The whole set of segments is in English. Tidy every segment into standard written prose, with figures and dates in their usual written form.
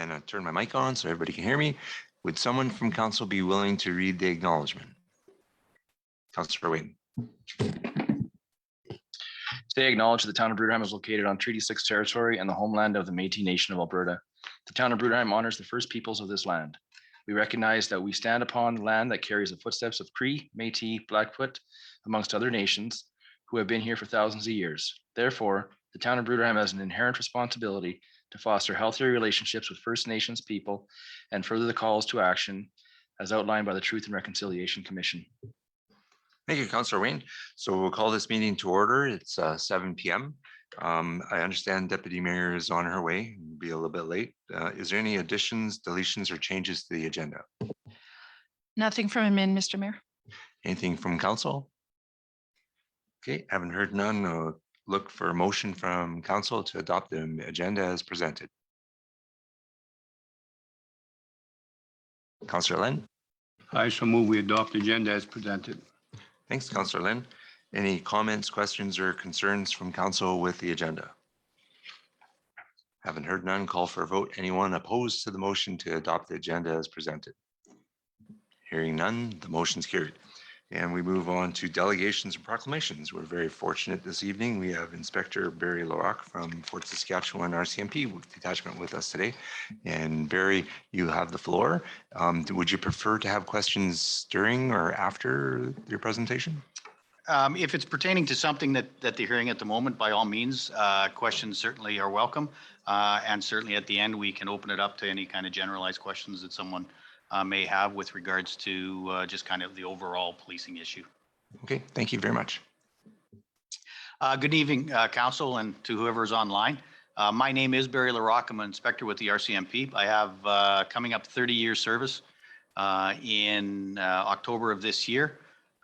And I turn my mic on so everybody can hear me. Would someone from council be willing to read the acknowledgement? Councillor Wayne. Today, acknowledge the town of Bruderheim is located on Treaty 6 territory and the homeland of the Métis Nation of Alberta. The town of Bruderheim honors the first peoples of this land. We recognize that we stand upon land that carries the footsteps of Cree, Métis, Blackfoot, amongst other nations who have been here for thousands of years. Therefore, the town of Bruderheim has an inherent responsibility to foster healthier relationships with First Nations people and further the calls to action as outlined by the Truth and Reconciliation Commission. Thank you, Councillor Wayne. So we'll call this meeting to order. It's 7 p.m. I understand Deputy Mayor is on her way. We'll be a little bit late. Is there any additions, deletions, or changes to the agenda? Nothing from admin, Mr. Mayor. Anything from council? Okay, haven't heard none. Look for a motion from council to adopt the agenda as presented. Councillor Lynn. I shall move we adopt the agenda as presented. Thanks, Councillor Lynn. Any comments, questions, or concerns from council with the agenda? Haven't heard none. Call for a vote. Anyone opposed to the motion to adopt the agenda as presented? Hearing none, the motion's carried. And we move on to delegations and proclamations. We're very fortunate this evening. We have Inspector Barry Larocque from Fort Saskatchewan RCMP detachment with us today. And Barry, you have the floor. Would you prefer to have questions during or after your presentation? If it's pertaining to something that they're hearing at the moment, by all means, questions certainly are welcome. And certainly at the end, we can open it up to any kind of generalized questions that someone may have with regards to just kind of the overall policing issue. Okay, thank you very much. Good evening, Council, and to whoever's online. My name is Barry Larocque. I'm an inspector with the RCMP. I have coming up 30 years service in October of this year.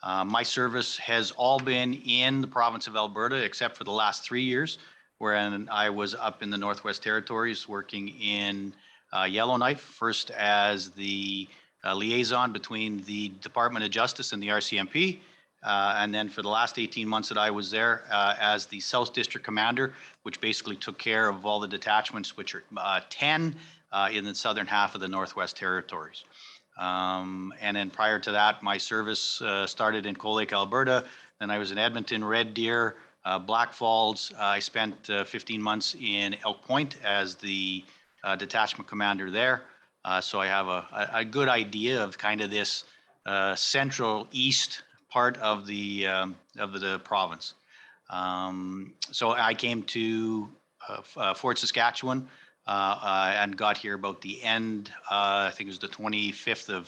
My service has all been in the province of Alberta, except for the last 3 years, wherein I was up in the Northwest Territories working in Yellowknife, first as the liaison between the Department of Justice and the RCMP, and then for the last 18 months that I was there as the South District Commander, which basically took care of all the detachments, which are 10 in the southern half of the Northwest Territories. And then prior to that, my service started in Cold Lake, Alberta. Then I was in Edmonton, Red Deer, Black Falls. I spent 15 months in Elk Point as the detachment commander there. So I have a good idea of kind of this central east part of the province. So I came to Fort Saskatchewan and got here about the end, I think it was the 25th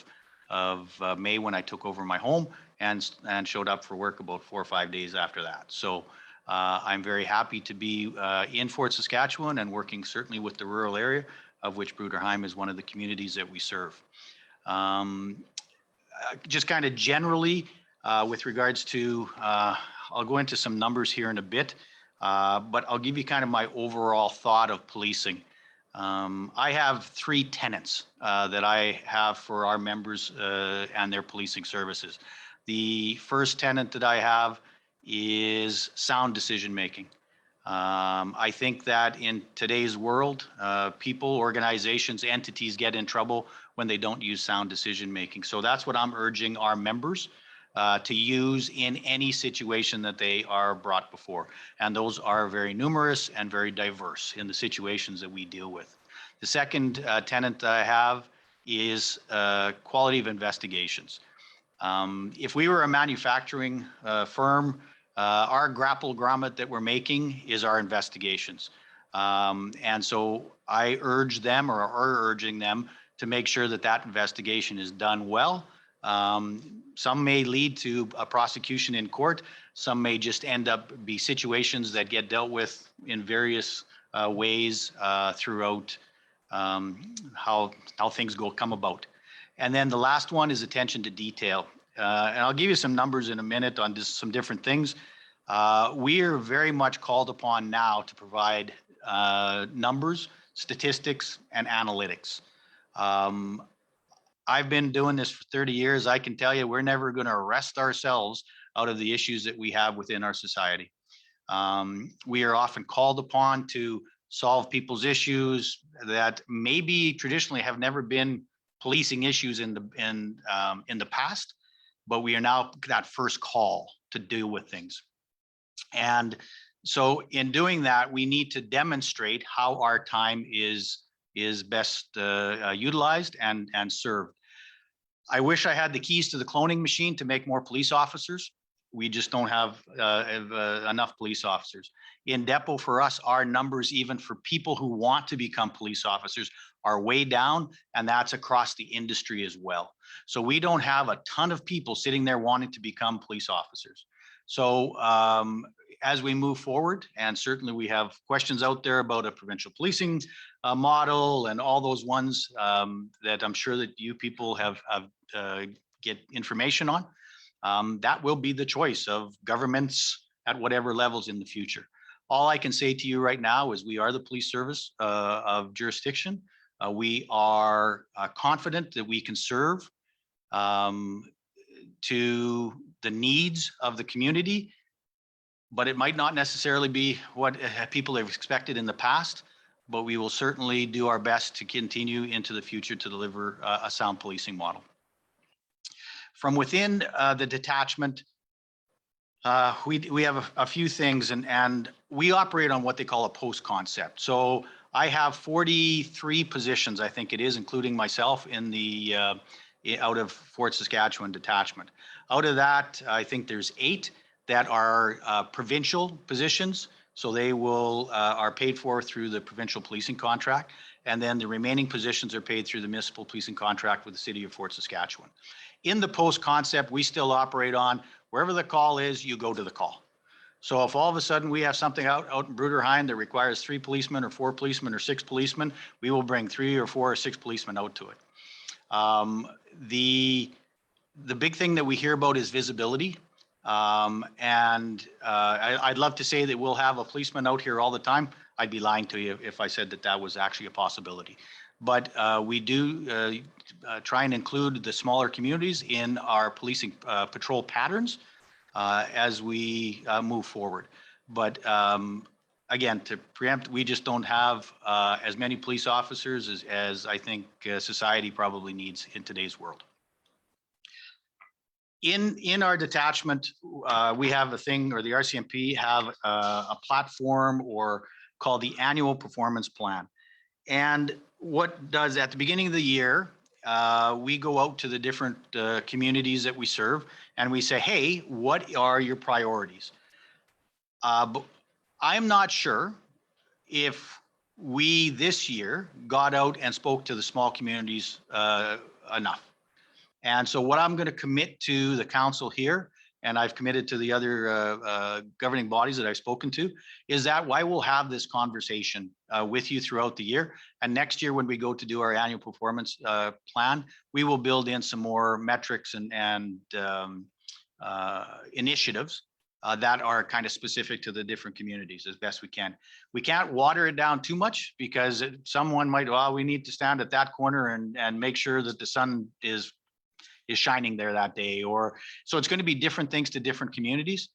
of May when I took over my home and showed up for work about 4 or 5 days after that. So I'm very happy to be in Fort Saskatchewan and working certainly with the rural area, of which Bruderheim is one of the communities that we serve. Just kind of generally with regards to, I'll go into some numbers here in a bit, but I'll give you kind of my overall thought of policing. I have 3 tenets that I have for our members and their policing services. The first tenet that I have is sound decision making. I think that in today's world, people, organizations, entities get in trouble when they don't use sound decision making. So that's what I'm urging our members to use in any situation that they are brought before. And those are very numerous and very diverse in the situations that we deal with. The second tenet that I have is quality of investigations. If we were a manufacturing firm, our grapple grommet that we're making is our investigations. And so I urge them or are urging them to make sure that that investigation is done well. Some may lead to a prosecution in court. Some may just end up be situations that get dealt with in various ways throughout how things come about. And then the last one is attention to detail. And I'll give you some numbers in a minute on just some different things. We are very much called upon now to provide numbers, statistics, and analytics. I've been doing this for 30 years. I can tell you we're never going to arrest ourselves out of the issues that we have within our society. We are often called upon to solve people's issues that maybe traditionally have never been policing issues in the past, but we are now that first call to deal with things. And so in doing that, we need to demonstrate how our time is best utilized and served. I wish I had the keys to the cloning machine to make more police officers. We just don't have enough police officers. In Depot, for us, our numbers, even for people who want to become police officers, are way down, and that's across the industry as well. So we don't have a ton of people sitting there wanting to become police officers. So as we move forward, and certainly we have questions out there about a provincial policing model and all those ones that I'm sure that you people have get information on. That will be the choice of governments at whatever levels in the future. All I can say to you right now is we are the police service of jurisdiction. We are confident that we can serve to the needs of the community, but it might not necessarily be what people have expected in the past, but we will certainly do our best to continue into the future to deliver a sound policing model. From within the detachment, we have a few things, and we operate on what they call a post concept. So I have 43 positions, I think it is, including myself, in the out of Fort Saskatchewan detachment. Out of that, I think there's 8 that are provincial positions. So they will are paid for through the provincial policing contract. And then the remaining positions are paid through the municipal policing contract with the city of Fort Saskatchewan. In the post concept, we still operate on wherever the call is, you go to the call. So if all of a sudden we have something out in Bruderheim that requires 3 policemen or 4 policemen or 6 policemen, we will bring 3 or 4 or 6 policemen out to it. The big thing that we hear about is visibility. I'd love to say that we'll have a policeman out here all the time. I'd be lying to you if I said that that was actually a possibility. But we do try and include the smaller communities in our policing patrol patterns as we move forward. But again, to preempt, we just don't have as many police officers as I think society probably needs in today's world. In our detachment, we have a thing, or the RCMP have a platform or called the annual performance plan. And what does, at the beginning of the year, we go out to the different communities that we serve and we say, hey, what are your priorities? But I'm not sure if we this year got out and spoke to the small communities enough. And so what I'm going to commit to the council here, and I've committed to the other governing bodies that I've spoken to, is that I will have this conversation with you throughout the year. And next year, when we go to do our annual performance plan, we will build in some more metrics and initiatives that are kind of specific to the different communities as best we can. We can't water it down too much because someone might, well, we need to stand at that corner and make sure that the sun is shining there that day, or so it's going to be different things to different communities.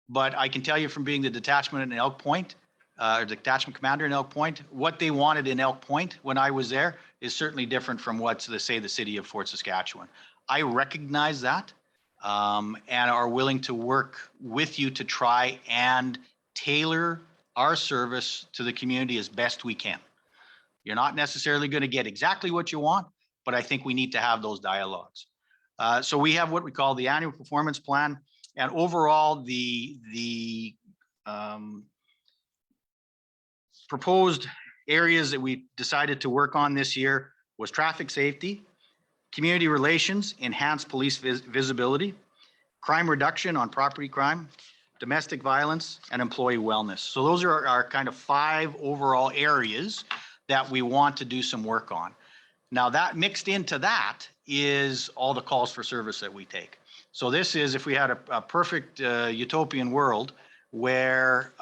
But I can tell you from being the detachment in Elk Point, or the detachment commander in Elk Point, what they wanted in Elk Point when I was there is certainly different from what, say, the city of Fort Saskatchewan. I recognize that and are willing to work with you to try and tailor our service to the community as best we can. You're not necessarily going to get exactly what you want, but I think we need to have those dialogues. So we have what we call the annual performance plan, and overall the proposed areas that we decided to work on this year was traffic safety, community relations, enhanced police visibility, crime reduction on property crime, domestic violence, and employee wellness. So those are our kind of 5 overall areas that we want to do some work on. Now that mixed into that is all the calls for service that we take. So this is, if we had a perfect utopian world where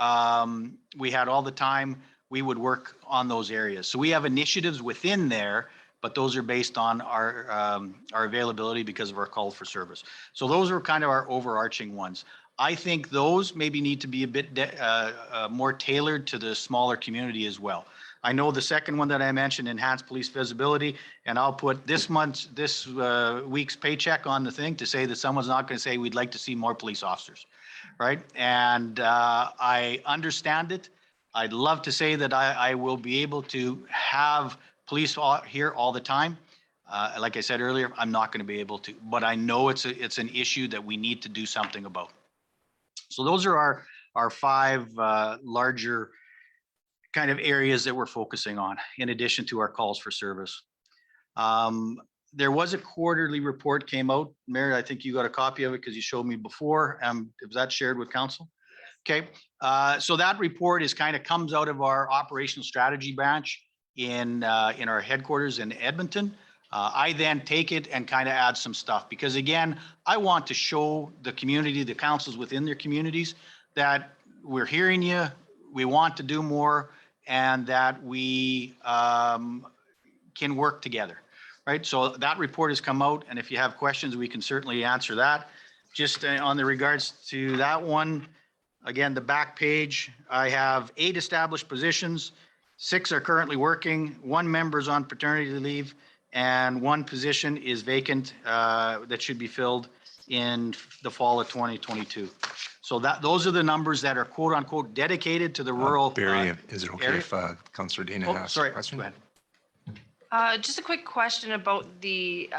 we had all the time, we would work on those areas. So we have initiatives within there, but those are based on our availability because of our call for service. So those are kind of our overarching ones. I think those maybe need to be a bit more tailored to the smaller community as well. I know the second one that I mentioned, enhanced police visibility, and I'll put this week's paycheck on the thing to say that someone's not going to say we'd like to see more police officers, right? And I understand it. I'd love to say that I will be able to have police here all the time. Like I said earlier, I'm not going to be able to, but I know it's an issue that we need to do something about. So those are our five larger kind of areas that we're focusing on, in addition to our calls for service. There was a quarterly report came out. Mary, I think you got a copy of it because you showed me before. Was that shared with council? Okay, so that report is kind of comes out of our operational strategy branch in our headquarters in Edmonton. I then take it and kind of add some stuff because again, I want to show the community, the councils within their communities that we're hearing you, we want to do more, and that we can work together, right? So that report has come out, and if you have questions, we can certainly answer that. Just on the regards to that one, again, the back page, I have 8 established positions, 6 are currently working, 1 member is on paternity leave, and 1 position is vacant that should be filled in the fall of 2022. So those are the numbers that are quote unquote dedicated to the rural. Barry, is it okay area? if Councillor Dana Oh, asks sorry, a question? go ahead. Just a quick question about the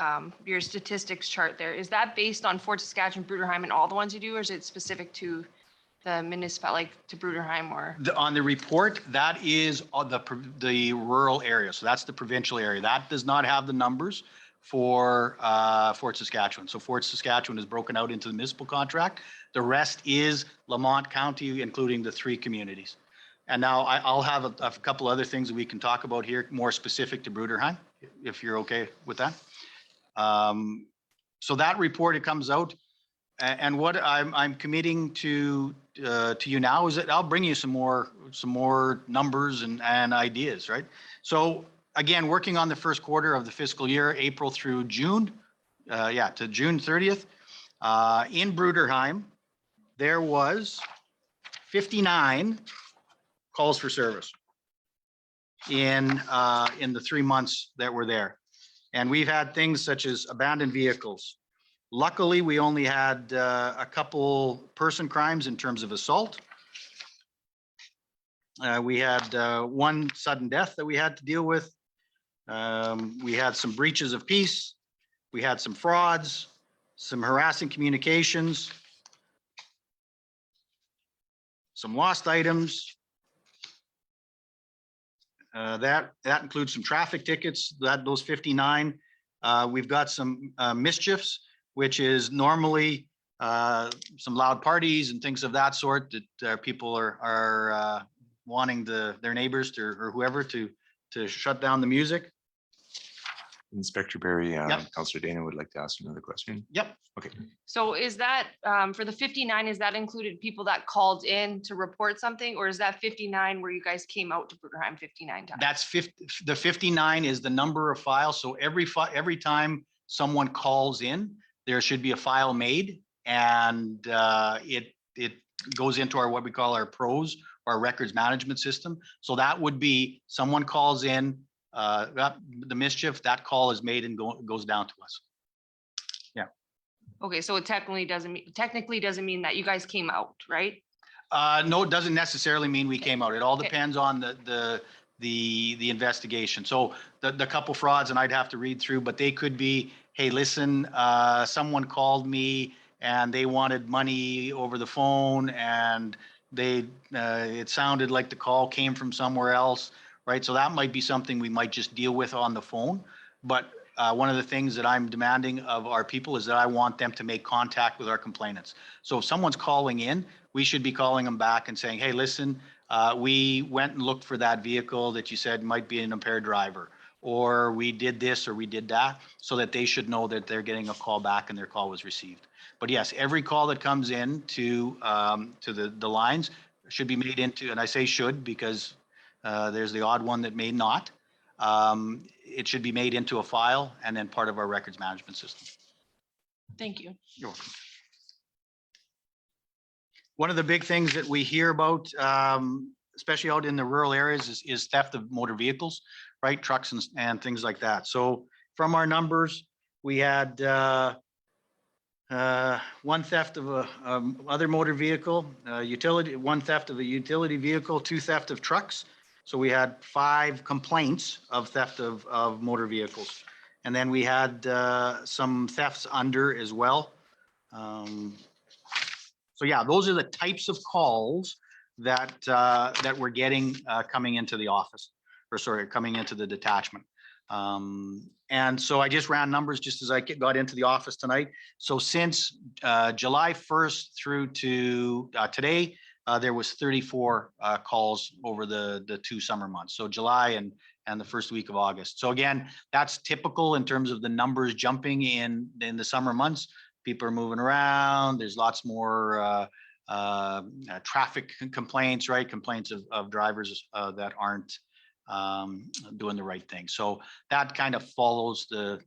your statistics chart there. Is that based on Fort Saskatchewan, Bruderheim, and all the ones you do, or is it specific to the municipality, like to Bruderheim or? On the report, that is the rural area. So that's the provincial area. That does not have the numbers for Fort Saskatchewan. So Fort Saskatchewan is broken out into the municipal contract. The rest is Lamont County, including the 3 communities. And now I'll have a couple other things that we can talk about here, more specific to Bruderheim, if you're okay with that. So that report, it comes out. And what I'm committing to you now is that I'll bring you some more numbers and ideas, right? So again, working on the first quarter of the fiscal year, April through June, to June 30th, in Bruderheim, there was 59 calls for service in the 3 months that were there. And we've had things such as abandoned vehicles. Luckily, we only had a couple person crimes in terms of assault. We had 1 sudden death that we had to deal with. We had some breaches of peace. We had some frauds, some harassing communications, some lost items. That includes some traffic tickets, those 59. We've got some mischiefs, which is normally some loud parties and things of that sort that people are wanting their neighbors or whoever to shut down the music. Inspector Barry, Yep. Councillor Dana would like to ask another question. Yep. Okay. So is that for the 59, is that included people that called in to report something, or is that 59 where you guys came out to Bruderheim 59 times? That's the 59 is the number of files. So every time someone calls in, there should be a file made, and it goes into what we call our PROS, our records management system. So that would be someone calls in, the mischief, that call is made and goes down to us. Yeah. Okay, so it technically doesn't mean that you guys came out, right? No, it doesn't necessarily mean we came out. It all depends on the investigation. So the couple frauds, and I'd have to read through, but they could be, hey, listen, someone called me and they wanted money over the phone, and it sounded like the call came from somewhere else, right? So that might be something we might just deal with on the phone. But one of the things that I'm demanding of our people is that I want them to make contact with our complainants. So if someone's calling in, we should be calling them back and saying, hey, listen, we went and looked for that vehicle that you said might be an impaired driver, or we did this or we did that, so that they should know that they're getting a call back and their call was received. But yes, every call that comes in to the lines should be made into, and I say should because there's the odd one that may not. It should be made into a file and then part of our records management system. Thank you. You're welcome. One of the big things that we hear about, especially out in the rural areas, is theft of motor vehicles, right? Trucks and things like that. So from our numbers, we had one theft of a other motor vehicle, one theft of a utility vehicle, 2 theft of trucks. So we had 5 complaints of theft of motor vehicles. And then we had some thefts under as well. So yeah, those are the types of calls that that we're getting coming into the office, or sorry, coming into the detachment. And so I just ran numbers just as I got into the office tonight. So since July 1st through to today, there was 34 calls over the 2 summer months. So July and the first week of August. So again, that's typical in terms of the numbers jumping in the summer months. People are moving around. There's lots more traffic complaints, right? Complaints of drivers that aren't doing the right thing. So that kind of follows the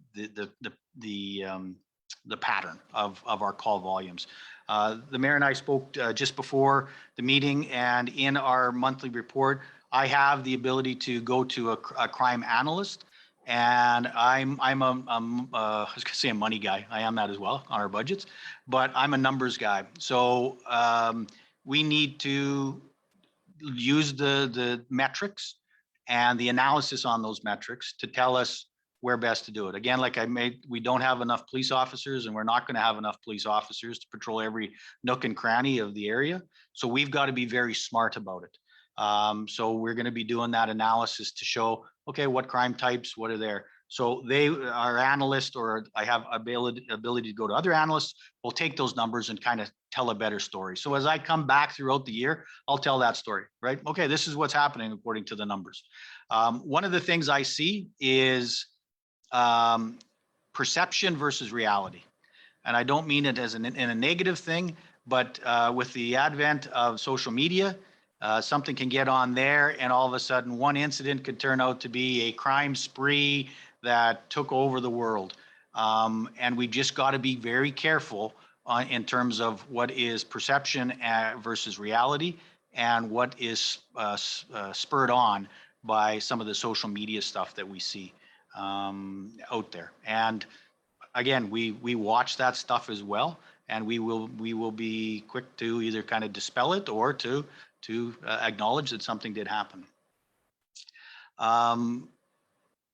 pattern of our call volumes. The mayor and I spoke just before the meeting, and in our monthly report, I have the ability to go to a crime analyst, and I'm I was gonna say a money guy. I am that as well on our budgets, but I'm a numbers guy. So we need to use the metrics and the analysis on those metrics to tell us where best to do it. Again, like we don't have enough police officers, and we're not going to have enough police officers to patrol every nook and cranny of the area. So we've got to be very smart about it. So we're going to be doing that analysis to show, okay, what crime types, what are there. So our analyst, or I have ability to go to other analysts, will take those numbers and kind of tell a better story. So as I come back throughout the year, I'll tell that story, right? Okay, this is what's happening according to the numbers. One of the things I see is perception versus reality. And I don't mean it as in a negative thing, but with the advent of social media, something can get on there, and all of a sudden one incident could turn out to be a crime spree that took over the world. And we just got to be very careful in terms of what is perception versus reality, and what is spurred on by some of the social media stuff that we see out there. And again, we watch that stuff as well, and we will be quick to either kind of dispel it or to acknowledge that something did happen.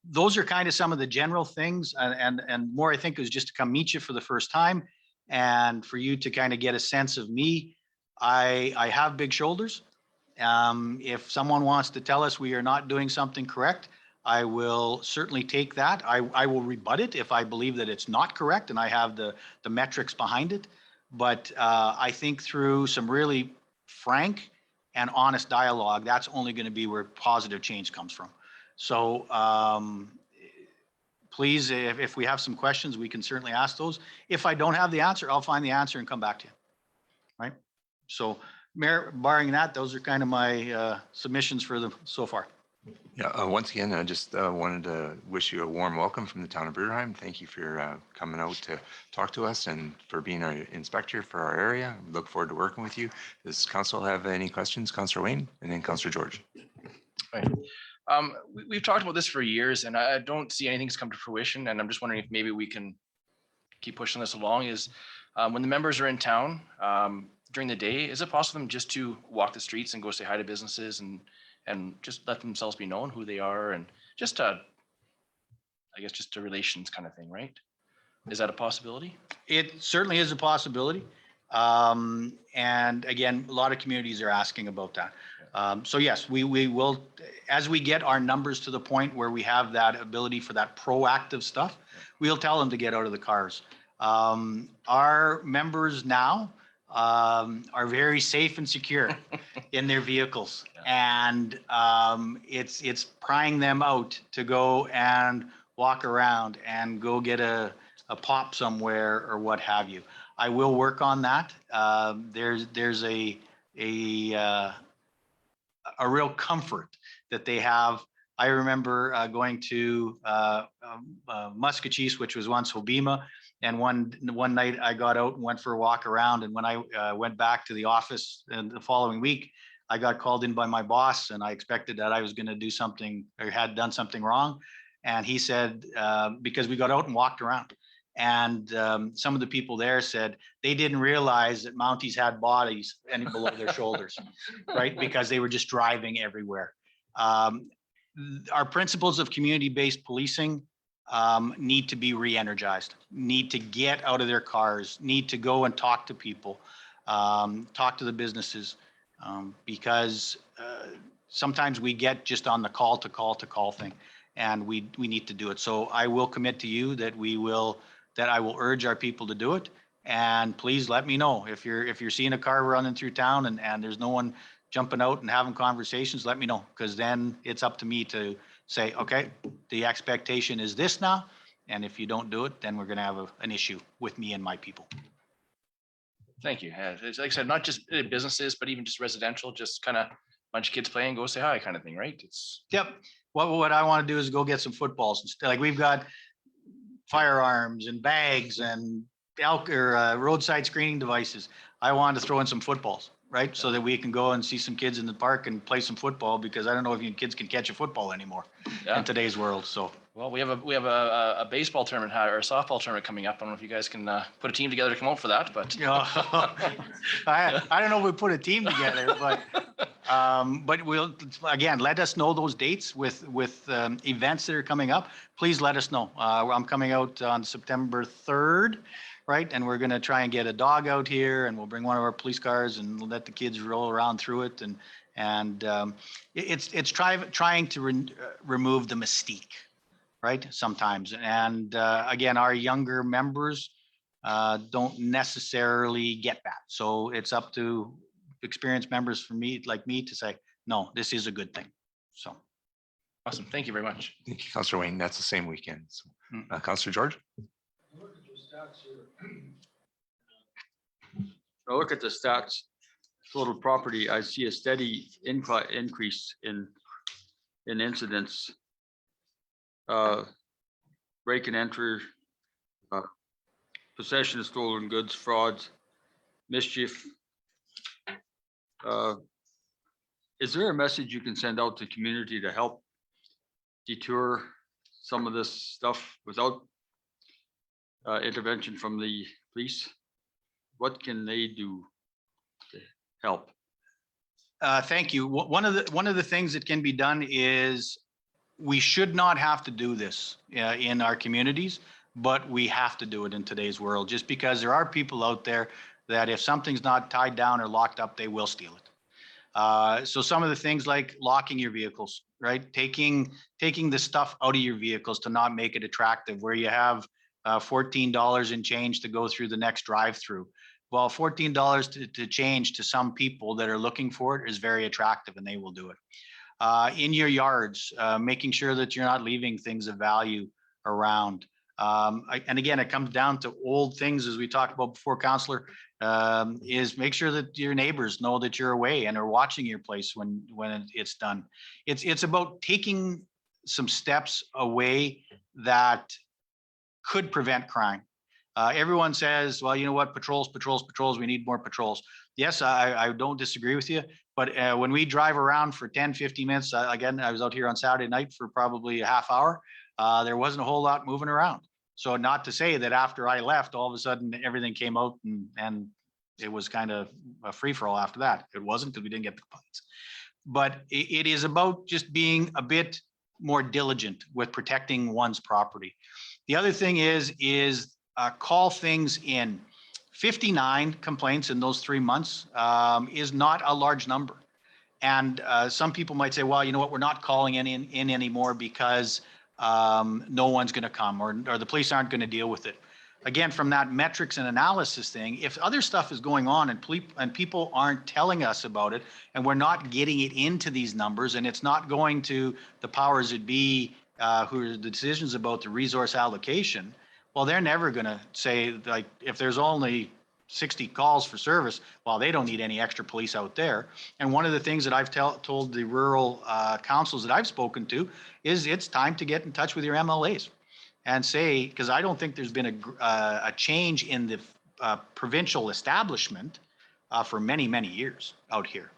Those are kind of some of the general things, and more I think is just to come meet you for the first time, and for you to kind of get a sense of me. I have big shoulders. If someone wants to tell us we are not doing something correct, I will certainly take that. I will rebut it if I believe that it's not correct and I have the metrics behind it. But I think through some really frank and honest dialogue, that's only going to be where positive change comes from. So please, if we have some questions, we can certainly ask those. If I don't have the answer, I'll find the answer and come back to you. Right? So, Mayor, barring that, those are kind of my submissions for so far. Yeah, once again, I just wanted to wish you a warm welcome from the town of Bruderheim. Thank you for coming out to talk to us and for being our inspector for our area. We look forward to working with you. Does council have any questions? Councillor Wayne and then Councillor George. Right. We've talked about this for years, and I don't see anything's come to fruition. And I'm just wondering if maybe we can keep pushing this along. Is when the members are in town during the day, is it possible for them just to walk the streets and go say hi to businesses and just let themselves be known who they are, and just I guess just a relations kind of thing, right? Is that a possibility? It certainly is a possibility. And again, a lot of communities are asking about that. So yes, we will, as we get our numbers to the point where we have that ability for that proactive stuff, we'll tell them to get out of the cars. Our members now are very safe and secure in their vehicles, and it's prying them out to go and walk around and go get a pop somewhere or what have you. I will work on that. There's a real comfort that they have. I remember going to Muscatcheese, which was once Hobima, And one night I got out and went for a walk around. And when I went back to the office and the following week, I got called in by my boss, and I expected that I was going to do something or had done something wrong. And he said, because we got out and walked around, and some of the people there said they didn't realize that Mounties had bodies and below their shoulders, right? Because they were just driving everywhere. Our principles of community-based policing need to be re-energized, need to get out of their cars, need to go and talk to people, talk to the businesses, because sometimes we get just on the call to call thing, and we need to do it. So I will commit to you that I will urge our people to do it. And please let me know if you're seeing a car running through town and there's no one jumping out and having conversations, let me know, because then it's up to me to say, okay, the expectation is this now. And if you don't do it, then we're going to have an issue with me and my people. Thank you. It's like I said, not just businesses, but even just residential, just kind of bunch of kids playing, go say hi kind of thing, right? It's Yep. What I want to do is go get some footballs and stuff. Like we've got firearms and bags and roadside screening devices. I wanted to throw in some footballs, right? So that we can go and see some kids in the park and play some football, because I don't know if you kids can catch a football anymore in today's world. So, well, we have a baseball tournament or a softball tournament coming up. I don't know if you guys can put a team together to come out for that, but I don't know if we put a team together, but we'll, again, let us know those dates with events that are coming up. Please let us know. I'm coming out on September 3rd. Right. And we're going to try and get a dog out here, and we'll bring one of our police cars and let the kids roll around through it. And it's trying to remove the mystique, right? Sometimes. And again, our younger members don't necessarily get that. So it's up to experienced members like me to say, no, this is a good thing. So. Awesome. Thank you very much. Thank you, Councillor Wayne. That's the same weekend. So, Councillor George? I look at the stats, total property, I see a steady increase in incidents. Break and enter, possession of stolen goods, frauds, mischief. Is there a message you can send out to the community to help deter some of this stuff without intervention from the police? What can they do to help? Thank you. One of the things that can be done is, we should not have to do this in our communities, but we have to do it in today's world, just because there are people out there that if something's not tied down or locked up, they will steal it. So some of the things like locking your vehicles, right? Taking the stuff out of your vehicles to not make it attractive, where you have $14 in change to go through the next drive-through. Well, $14 to change to some people that are looking for it is very attractive, and they will do it. In your yards, making sure that you're not leaving things of value around. And again, it comes down to old things, as we talked about before, Councillor, is make sure that your neighbors know that you're away and are watching your place when it's done. It's about taking some steps away that could prevent crime. Everyone says, well, you know what, patrols, we need more patrols. Yes, I don't disagree with you, but when we drive around for 10, 15 minutes, again, I was out here on Saturday night for probably a half hour, there wasn't a whole lot moving around. So not to say that after I left, all of a sudden everything came out and it was kind of a free-for-all after that. It wasn't, because we didn't get the complaints. But it is about just being a bit more diligent with protecting one's property. The other thing is call things in. 59 complaints in those 3 months is not a large number. And some people might say, well, you know what, we're not calling in anymore because no one's going to come, or the police aren't going to deal with it. Again, from that metrics and analysis thing, if other stuff is going on and people aren't telling us about it, and we're not getting it into these numbers, and it's not going to the powers that be who are the decisions about the resource allocation, well, they're never going to say, like, if there's only 60 calls for service, well, they don't need any extra police out there. And one of the things that I've told the rural councils that I've spoken to is it's time to get in touch with your MLAs. and say, because I don't think there's been a change in the provincial establishment for many, many years out here.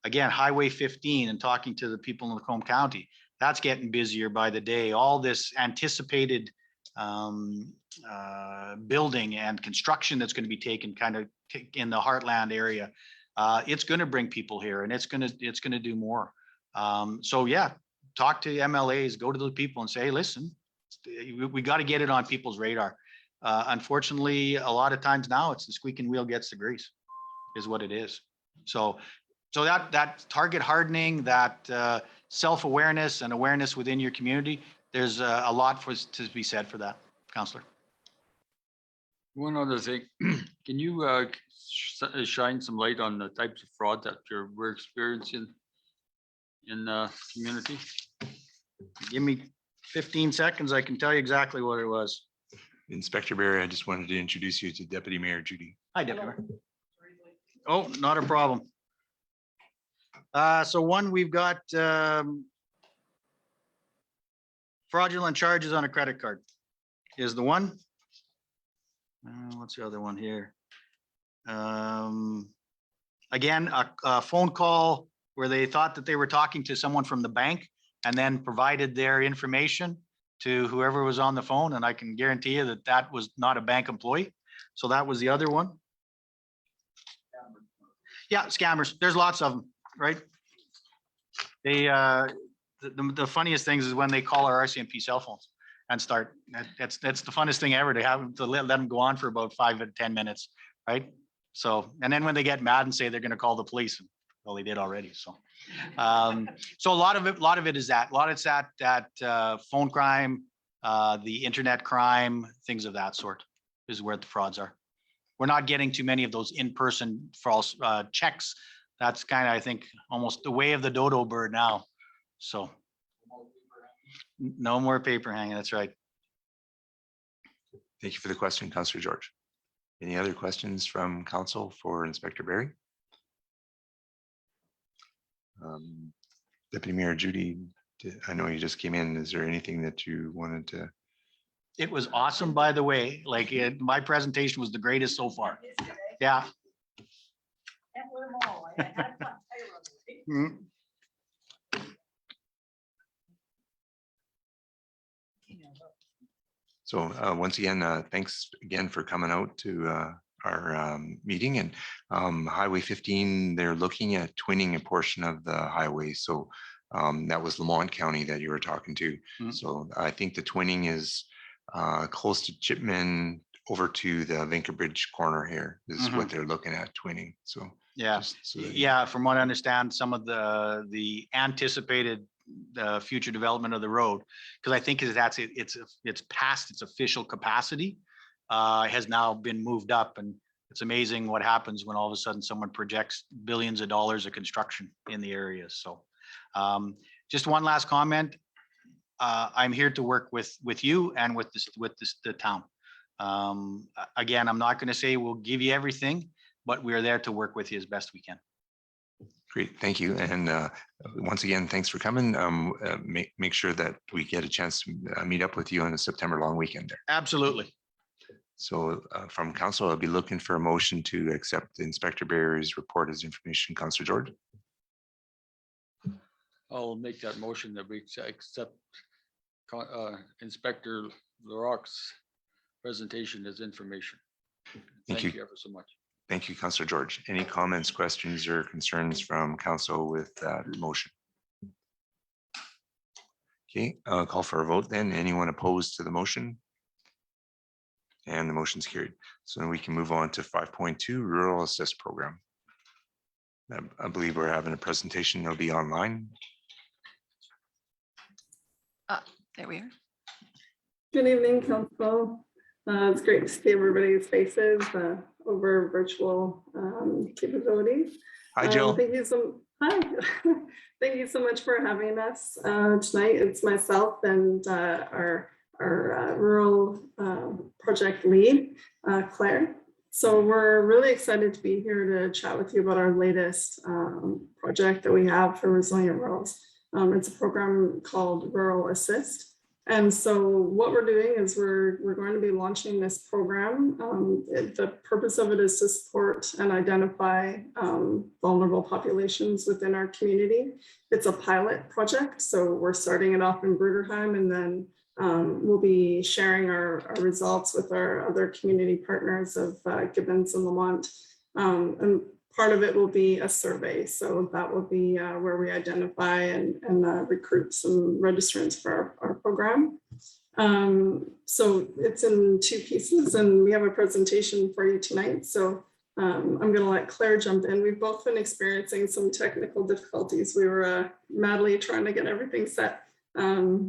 Again, Highway 15 and talking to the people in Macomb County, that's getting busier by the day. All this anticipated building and construction that's going to be taken kind of in the heartland area. It's going to bring people here, and it's going to do more. So yeah, talk to MLAs, go to the people and say, hey, listen, we got to get it on people's radar. Unfortunately, a lot of times now it's the squeaking wheel gets the grease, is what it is. So that target hardening, that self-awareness and awareness within your community, there's a lot to be said for that, Councillor. One other thing, can you shine some light on the types of fraud that we're experiencing in the community? Give me 15 seconds. I can tell you exactly what it was. Inspector Barry, I just wanted to introduce you to Deputy Mayor Judy. Hi, Deputy. Oh, not a problem. So one, we've got fraudulent charges on a credit card is the one. What's the other one here? Again, a phone call where they thought that they were talking to someone from the bank and then provided their information to whoever was on the phone. And I can guarantee you that that was not a bank employee. So that was the other one. Yeah, scammers. There's lots of them, right? They, the funniest things is when they call our RCMP cell phones and start, that's the funnest thing ever, to have to let them go on for about 5 to 10 minutes, right? So, and then when they get mad and say they're going to call the police, well, they did already. So, so a lot of it is that. A lot of it's that phone crime, the internet crime, things of that sort is where the frauds are. We're not getting too many of those in-person false checks. That's kind of, I think, almost the way of the dodo bird now. So no more paper hanging. That's right. Thank you for the question, Councillor George. Any other questions from council for Inspector Barry? Deputy Mayor Judy, I know you just came in. Is there anything that you wanted to? It was awesome, by the way. Like my presentation was the greatest so far. Yeah. Mhm. So once again, thanks again for coming out to our meeting. And Highway 15, they're looking at twinning a portion of the highway. So that was Lamont County that you were talking to. Mhm. So I think the twinning is close to Chipman over to the Vinca Bridge corner here is what they're looking at twinning. So Yeah. just so that Yeah, from what I understand, some of the anticipated future development of the road, because I think it's past its official capacity, has now been moved up, and it's amazing what happens when all of a sudden someone projects billions of dollars of construction in the area. So just one last comment. I'm here to work with you and with the town. Again, I'm not going to say we'll give you everything, but we're there to work with you as best we can. Great, thank you. And once again, thanks for coming. Make sure that we get a chance to meet up with you on the September long weekend there. Absolutely. So from council, I'll be looking for a motion to accept Inspector Barry's report as information. Councillor George. I'll make that motion that we accept Inspector Larocque's presentation as information. Thank you ever so much. Thank you, Councillor George. Any comments, questions, or concerns from council with that motion? Okay, I'll call for a vote then. Anyone opposed to the motion? And the motion's carried. So we can move on to 5.2 Rural Assist Program. I believe we're having a presentation. It'll be online. There we are. Good evening, council. It's great to see everybody's faces over virtual capabilities. Hi, Jill. Thank you hi. Thank you so much for having us tonight. It's myself and our rural project lead, Claire. So we're really excited to be here to chat with you about our latest project that we have for Resilient Rurals. It's a program called Rural Assist. And so what we're doing is we're going to be launching this program. The purpose of it is to support and identify vulnerable populations within our community. It's a pilot project, so we're starting it off in Bruderheim, and then we'll be sharing our results with our other community partners of Gibbons and Lamont. And part of it will be a survey. So that will be where we identify and recruit some registrants for our program. So it's in 2 pieces, and we have a presentation for you tonight. So I'm going to let Claire jump in. We've both been experiencing some technical difficulties. We were madly trying to get everything set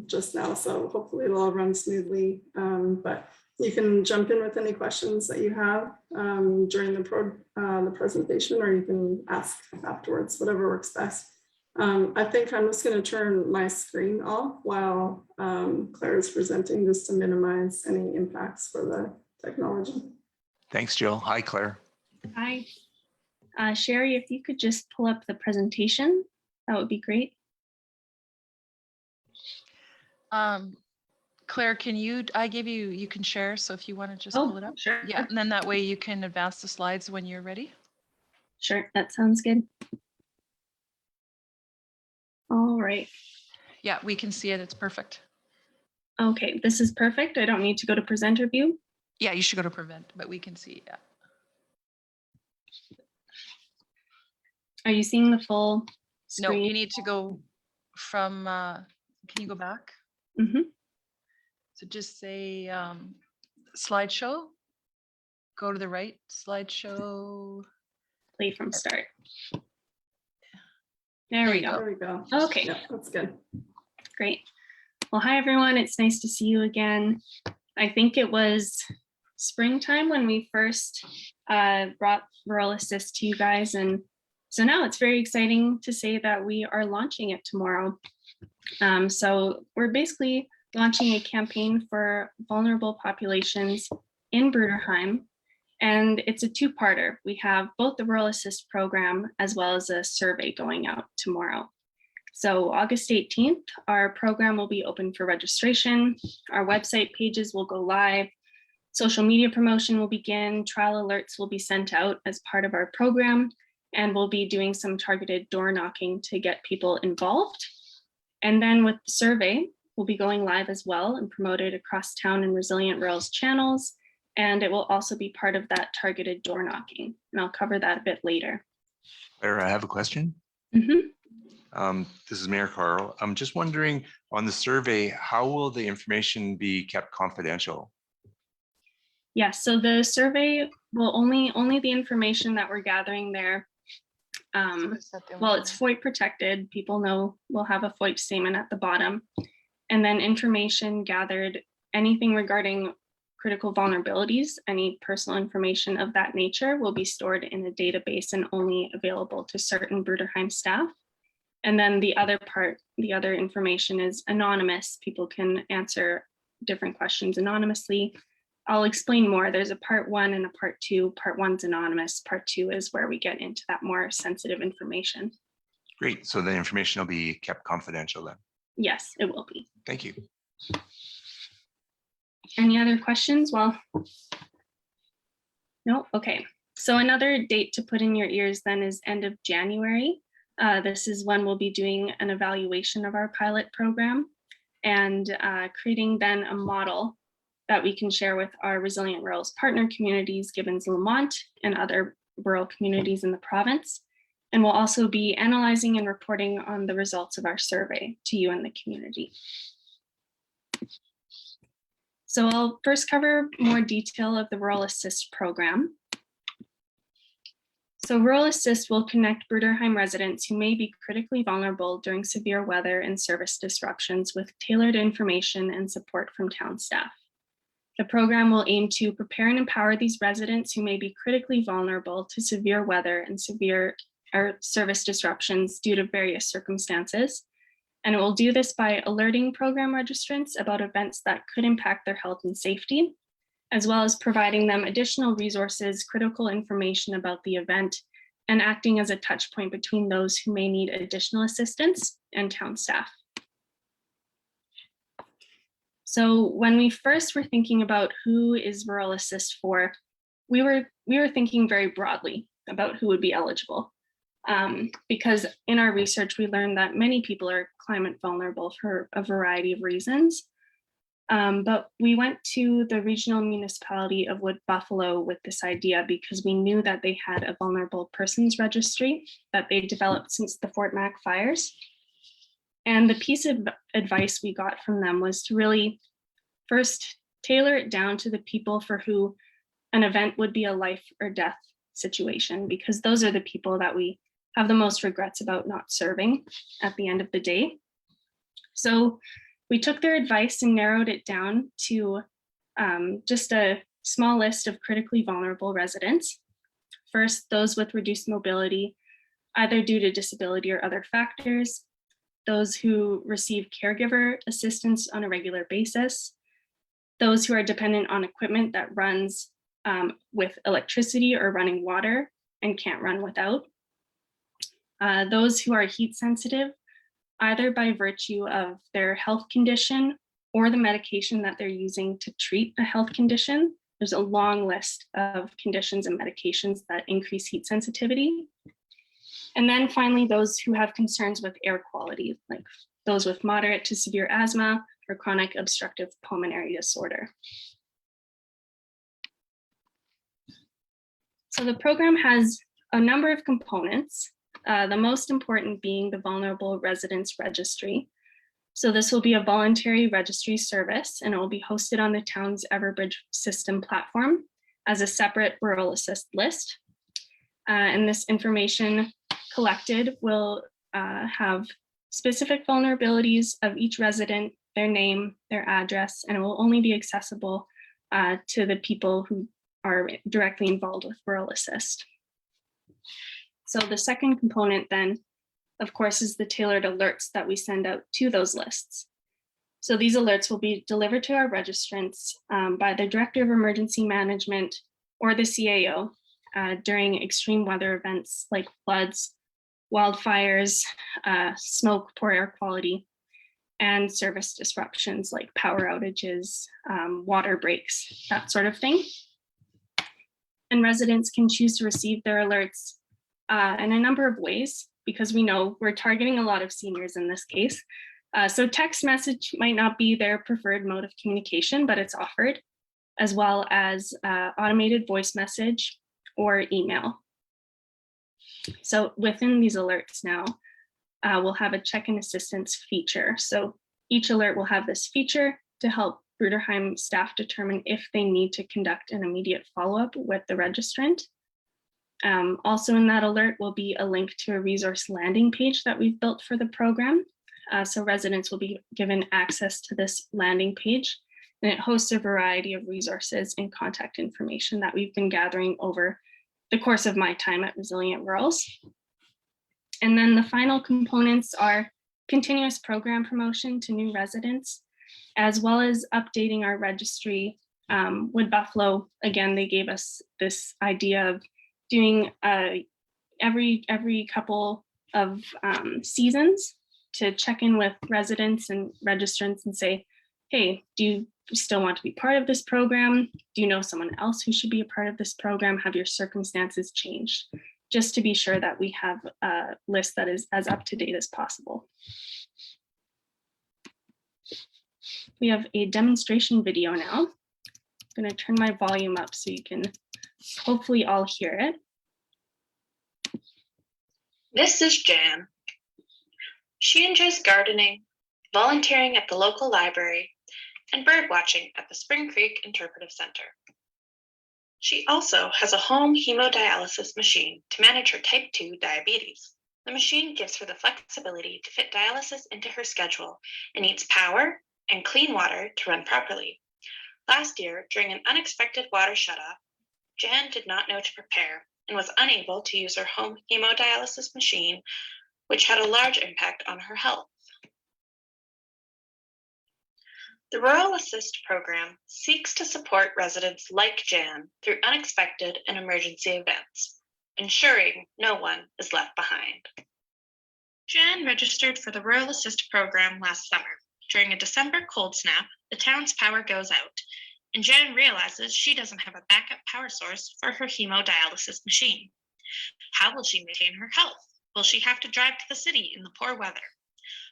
just now, so hopefully it'll all run smoothly. But you can jump in with any questions that you have during the presentation, or you can ask afterwards, whatever works best. I think I'm just going to turn my screen off while Claire is presenting, just to minimize any impacts for the technology. Thanks, Jill. Hi, Claire. Hi. Sherry, if you could just pull up the presentation, that would be great. Claire, I gave you can share, so if you want to just pull it up. Sure. Yeah, and then that way you can advance the slides when you're ready. Sure, that sounds good. All right. Yeah, we can see it. It's perfect. Okay, this is perfect. I don't need to go to presenter view. Yeah, you should go to prevent, but we can see. Yeah. Are you seeing the full No, screen? you need to go from, can you go back? Mm-hmm. So just say slideshow, go to the right, slideshow. Play from start. There we go. There we go. Okay. Yeah, that's good. Great. Well, hi, everyone. It's nice to see you again. I think it was springtime when we first brought Rural Assist to you guys. And so now it's very exciting to say that we are launching it tomorrow. So we're basically launching a campaign for vulnerable populations in Bruderheim. And it's a 2-parter. We have both the Rural Assist program as well as a survey going out tomorrow. So August 18th, our program will be open for registration. Our website pages will go live. Social media promotion will begin. Trial alerts will be sent out as part of our program. And we'll be doing some targeted door knocking to get people involved. And then with the survey, we'll be going live as well and promoted across town and Resilient Rural's channels. And it will also be part of that targeted door knocking. And I'll cover that a bit later. Claire, I have a question. Mm-hmm. This is Mayor Carl. I'm just wondering, on the survey, how will the information be kept confidential? Yeah, so the survey will only the information that we're gathering there. Well, it's FOIP protected. People know we'll have a FOIP statement at the bottom. And then information gathered, anything regarding critical vulnerabilities, any personal information of that nature will be stored in a database and only available to certain Bruderheim staff. And then the other part, the other information is anonymous. People can answer different questions anonymously. I'll explain more. There's a part 1 and a part 2. Part 1's anonymous. Part 2 is where we get into that more sensitive information. Great. So the information will be kept confidential then. Yes, it will be. Thank you. Any other questions? Well, no. Okay. So another date to put in your ears then is end of January. This is when we'll be doing an evaluation of our pilot program and creating then a model that we can share with our Resilient Rural's partner communities, Gibbons and Lamont, and other rural communities in the province. And we'll also be analyzing and reporting on the results of our survey to you and the community. So I'll first cover more detail of the Rural Assist program. So Rural Assist will connect Bruderheim residents who may be critically vulnerable during severe weather and service disruptions with tailored information and support from town staff. The program will aim to prepare and empower these residents who may be critically vulnerable to severe weather and severe service disruptions due to various circumstances. And it will do this by alerting program registrants about events that could impact their health and safety, as well as providing them additional resources, critical information about the event, and acting as a touch point between those who may need additional assistance and town staff. So when we first were thinking about who is Rural Assist for, we were thinking very broadly about who would be eligible. Because in our research, we learned that many people are climate vulnerable for a variety of reasons. But we went to the regional municipality of Wood Buffalo with this idea because we knew that they had a vulnerable persons registry that they developed since the Fort Mac fires. And the piece of advice we got from them was to really first tailor it down to the people for who an event would be a life or death situation, because those are the people that we have the most regrets about not serving at the end of the day. So we took their advice and narrowed it down to just a small list of critically vulnerable residents. First, those with reduced mobility, either due to disability or other factors, those who receive caregiver assistance on a regular basis, those who are dependent on equipment that runs with electricity or running water and can't run without, those who are heat sensitive, either by virtue of their health condition or the medication that they're using to treat a health condition. There's a long list of conditions and medications that increase heat sensitivity. And then finally, those who have concerns with air quality, like those with moderate to severe asthma or chronic obstructive pulmonary disorder. So the program has a number of components, the most important being the Vulnerable Residents Registry. So this will be a voluntary registry service, and it will be hosted on the town's Everbridge system platform as a separate Rural Assist list. And this information collected will have specific vulnerabilities of each resident, their name, their address, and it will only be accessible to the people who are directly involved with Rural Assist. So the second component then, of course, is the tailored alerts that we send out to those lists. So these alerts will be delivered to our registrants by the Director of Emergency Management or the CAO during extreme weather events like floods, wildfires, smoke, poor air quality, and service disruptions like power outages, water breaks, that sort of thing. And residents can choose to receive their alerts in a number of ways, because we know we're targeting a lot of seniors in this case. So text message might not be their preferred mode of communication, but it's offered, as well as automated voice message or email. So within these alerts now, we'll have a check-in assistance feature. So each alert will have this feature to help Bruderheim staff determine if they need to conduct an immediate follow-up with the registrant. Also in that alert will be a link to a resource landing page that we've built for the program. So residents will be given access to this landing page, and it hosts a variety of resources and contact information that we've been gathering over the course of my time at Resilient Rurals. And then the final components are continuous program promotion to new residents, as well as updating our registry. Wood Buffalo, again, they gave us this idea of doing every couple of seasons to check in with residents and registrants and say, hey, do you still want to be part of this program? Do you know someone else who should be a part of this program? Have your circumstances changed? Just to be sure that we have a list that is as up to date as possible. We have a demonstration video now. I'm going to turn my volume up so you can hopefully all hear it. This is Jan. She enjoys gardening, volunteering at the local library, and bird watching at the Spring Creek Interpretive Center. She also has a home hemodialysis machine to manage her type 2 diabetes. The machine gives her the flexibility to fit dialysis into her schedule and needs power and clean water to run properly. Last year, during an unexpected water shutoff, Jan did not know to prepare and was unable to use her home hemodialysis machine, which had a large impact on her health. The Rural Assist program seeks to support residents like Jan through unexpected and emergency events, ensuring no one is left behind. Jan registered for the Rural Assist program last summer. During a December cold snap, the town's power goes out, and Jen realizes she doesn't have a backup power source for her hemodialysis machine. How will she maintain her health? Will she have to drive to the city in the poor weather?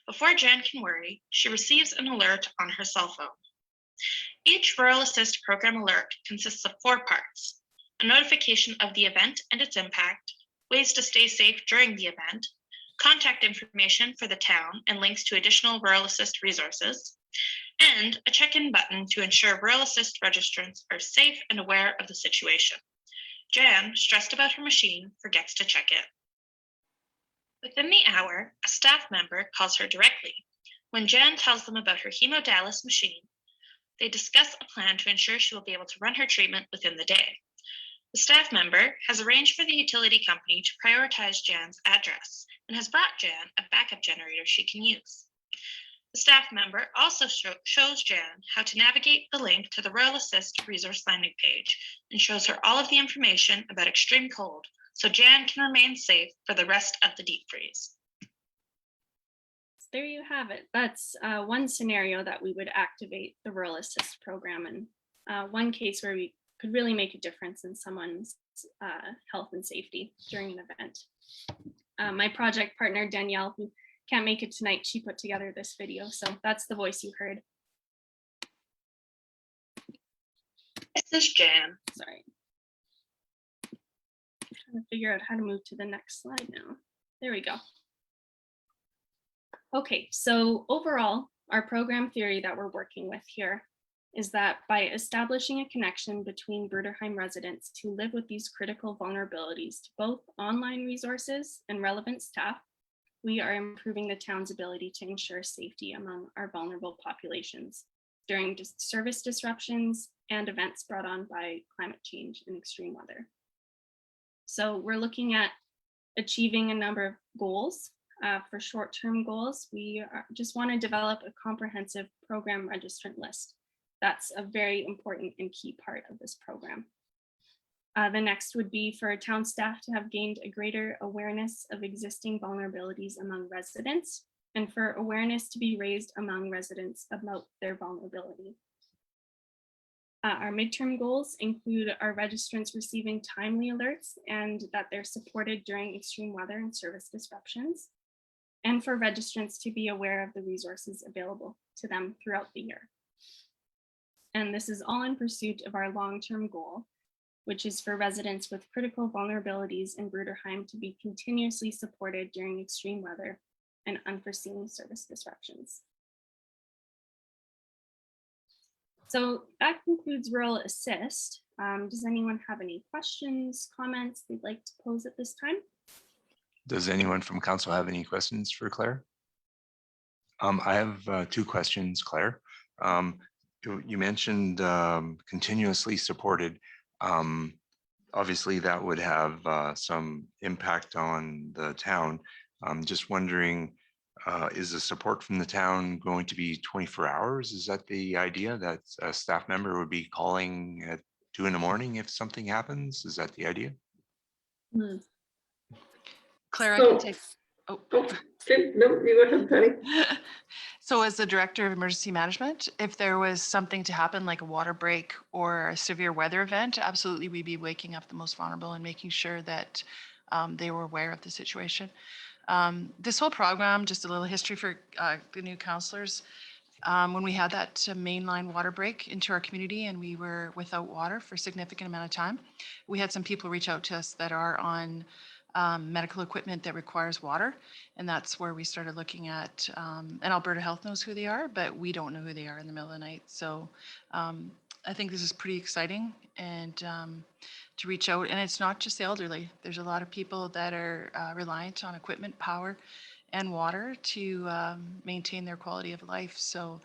Before Jan can worry, she receives an alert on her cell phone. Each Rural Assist program alert consists of 4 parts: a notification of the event and its impact, ways to stay safe during the event, contact information for the town and links to additional Rural Assist resources, and a check-in button to ensure Rural Assist registrants are safe and aware of the situation. Jan, stressed about her machine, forgets to check in. Within the hour, a staff member calls her directly. When Jan tells them about her hemodialysis machine, they discuss a plan to ensure she will be able to run her treatment within the day. The staff member has arranged for the utility company to prioritize Jan's address and has brought Jan a backup generator she can use. The staff member also shows Jan how to navigate the link to the Rural Assist resource landing page and shows her all of the information about extreme cold so Jan can remain safe for the rest of the deep freeze. There you have it. That's one scenario that we would activate the Rural Assist program, and one case where we could really make a difference in someone's health and safety during an event. My project partner, Danielle, who can't make it tonight, she put together this video. So that's the voice you heard. This is Jan. Sorry. I'm trying to figure out how to move to the next slide now. There we go. Okay, so overall, our program theory that we're working with here is that by establishing a connection between Bruderheim residents who live with these critical vulnerabilities to both online resources and relevant staff, we are improving the town's ability to ensure safety among our vulnerable populations during service disruptions and events brought on by climate change and extreme weather. So we're looking at achieving a number of goals. For short-term goals, we just want to develop a comprehensive program registrant list. That's a very important and key part of this program. The next would be for town staff to have gained a greater awareness of existing vulnerabilities among residents, and for awareness to be raised among residents about their vulnerability. Our midterm goals include our registrants receiving timely alerts and that they're supported during extreme weather and service disruptions, and for registrants to be aware of the resources available to them throughout the year. And this is all in pursuit of our long-term goal, which is for residents with critical vulnerabilities in Bruderheim to be continuously supported during extreme weather and unforeseen service disruptions. So that concludes Rural Assist. Does anyone have any questions, comments they'd like to pose at this time? Does anyone from council have any questions for Claire? I have 2 questions, Claire. You mentioned continuously supported. Obviously, that would have some impact on the town. I'm just wondering, is the support from the town going to be 24 hours? Is that the idea, that a staff member would be calling at 2 in the morning if something happens? Is that the idea? Claire, I So- can take. Oh. Okay, no, you go ahead, Penny. So as the Director of Emergency Management, if there was something to happen like a water break or a severe weather event, absolutely we'd be waking up the most vulnerable and making sure that they were aware of the situation. This whole program, just a little history for the new councillors, when we had that mainline water break into our community and we were without water for a significant amount of time, we had some people reach out to us that are on medical equipment that requires water. And that's where we started looking at, and Alberta Health knows who they are, but we don't know who they are in the middle of the night. So I think this is pretty exciting, and to reach out. And it's not just the elderly. There's a lot of people that are reliant on equipment, power, and water to maintain their quality of life. So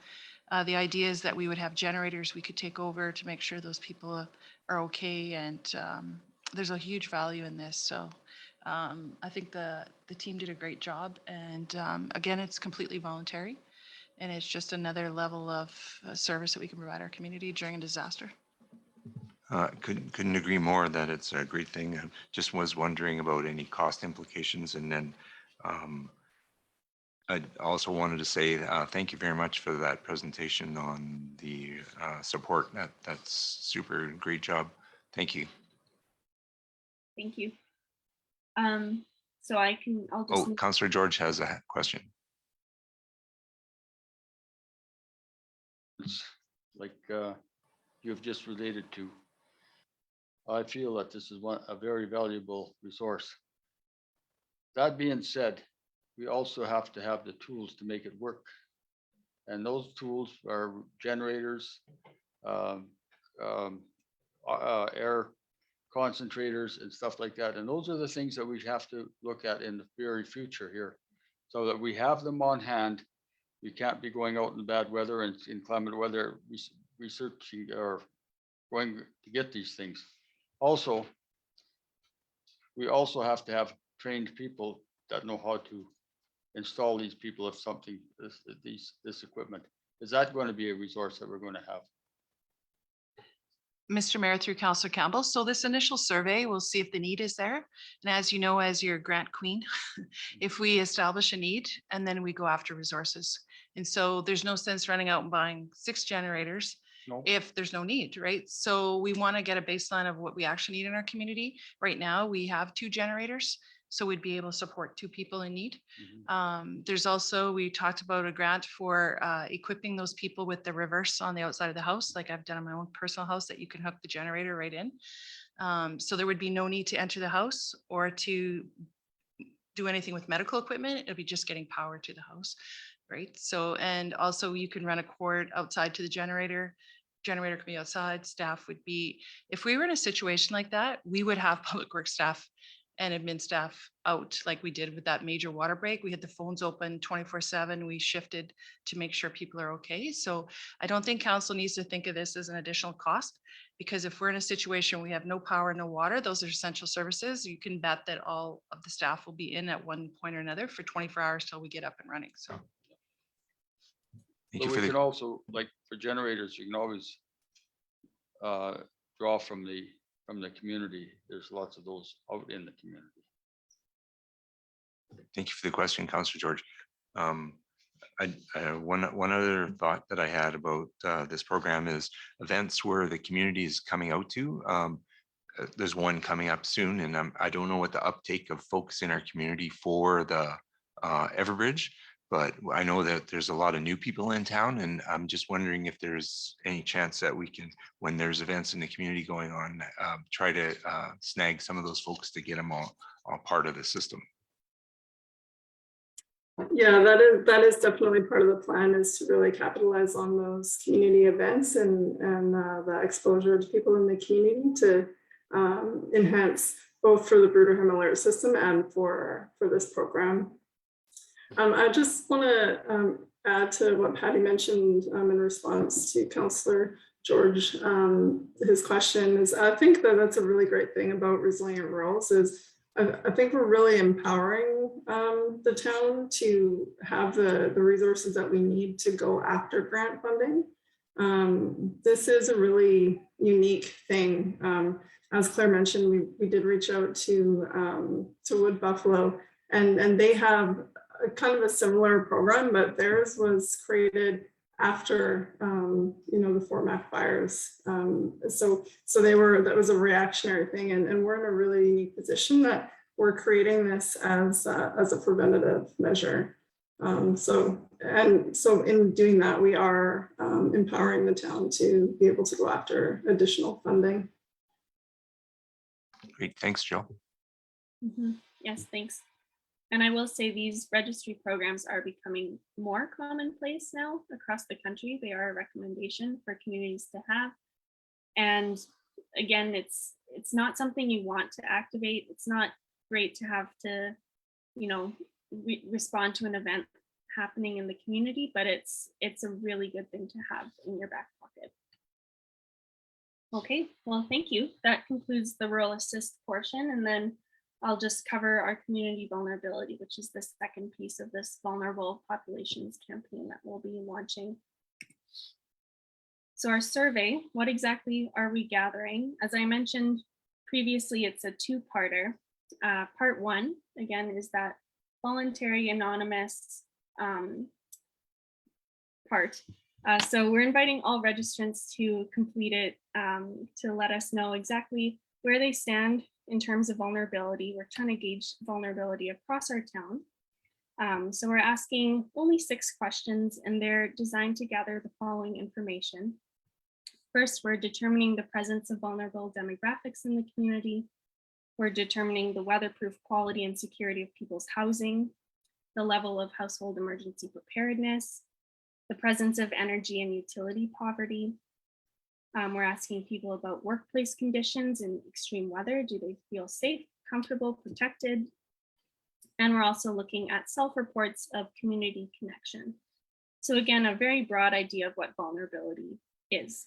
the idea is that we would have generators we could take over to make sure those people are okay. And there's a huge value in this. So I think the team did a great job. And again, it's completely voluntary. And it's just another level of service that we can provide our community during a disaster. Couldn't agree more that it's a great thing. I just was wondering about any cost implications, and then I also wanted to say thank you very much for that presentation on the support. That's super great job. Thank you. Thank you. So I'll just. Oh, Councillor George has a question. It's like you have just related to. I feel that this is a very valuable resource. That being said, we also have to have the tools to make it work. And those tools are generators, air concentrators and stuff like that. And those are the things that we have to look at in the very future here, so that we have them on hand. We can't be going out in the bad weather and in climate weather researching or going to get these things. Also, we also have to have trained people that know how to install these people if something, this equipment. Is that going to be a resource that we're going to have? Mr. Mayor, through Councillor Campbell. So this initial survey, we'll see if the need is there. And as you know, as your grant queen, if we establish a need and then we go after resources. And so there's no sense running out and buying 6 generators if there's no need, right? So we want to get a baseline of what we actually need in our community. Right now, we have 2 generators. So we'd be able to support 2 people in need. There's also, we talked about a grant for equipping those people with the reverse on the outside of the house, like I've done in my own personal house, that you can hook the generator right in. So there would be no need to enter the house or to do anything with medical equipment. It'll be just getting power to the house, right? So, and also you can run a cord outside to the generator. Generator can be outside. Staff would be, if we were in a situation like that, we would have public works staff and admin staff out like we did with that major water break. We had the phones open 24/7. We shifted to make sure people are okay. So I don't think council needs to think of this as an additional cost, because if we're in a situation we have no power, no water, those are essential services. You can bet that all of the staff will be in at one point or another for 24 hours till we get up and running. So Thank So you we for can the, also, like for generators, you can always draw from the community. There's lots of those out in the community. thank you for the question, Councillor George. One other thought that I had about this program is events where the community is coming out to. There's one coming up soon, and I don't know what the uptake of folks in our community for the Everbridge, but I know that there's a lot of new people in town, and I'm just wondering if there's any chance that we can, when there's events in the community going on, try to snag some of those folks to get them all part of the system. Yeah, that is definitely part of the plan, is to really capitalize on those community events and the exposure to people in the community to enhance both for the Bruderheim alert system and for this program. I just want to add to what Patty mentioned in response to Councillor George. His question is, I think that that's a really great thing about Resilient Rurals is I think we're really empowering the town to have the resources that we need to go after grant funding. This is a really unique thing. As Claire mentioned, we did reach out to Wood Buffalo, and they have a kind of a similar program, but theirs was created after the Fort Mac fires. So that was a reactionary thing, and we're in a really unique position that we're creating this as a preventative measure. So in doing that, we are empowering the town to be able to go after additional funding. Great, thanks, Jill. Yes, thanks. And I will say these registry programs are becoming more commonplace now across the country. They are a recommendation for communities to have. And again, it's not something you want to activate. It's not great to have to, respond to an event happening in the community, but it's a really good thing to have in your back pocket. Okay, well, thank you. That concludes the rural assist portion, and then I'll just cover our community vulnerability, which is the second piece of this vulnerable populations campaign that we'll be launching. So our survey, what exactly are we gathering? As I mentioned previously, it's a 2-parter. Part 1, again, is that voluntary, anonymous, part. So we're inviting all registrants to complete it to let us know exactly where they stand in terms of vulnerability. We're trying to gauge vulnerability across our town. So we're asking only 6 questions, and they're designed to gather the following information. First, we're determining the presence of vulnerable demographics in the community. We're determining the weatherproof quality and security of people's housing, the level of household emergency preparedness, the presence of energy and utility poverty. We're asking people about workplace conditions in extreme weather. Do they feel safe, comfortable, protected? And we're also looking at self-reports of community connection. So again, a very broad idea of what vulnerability is.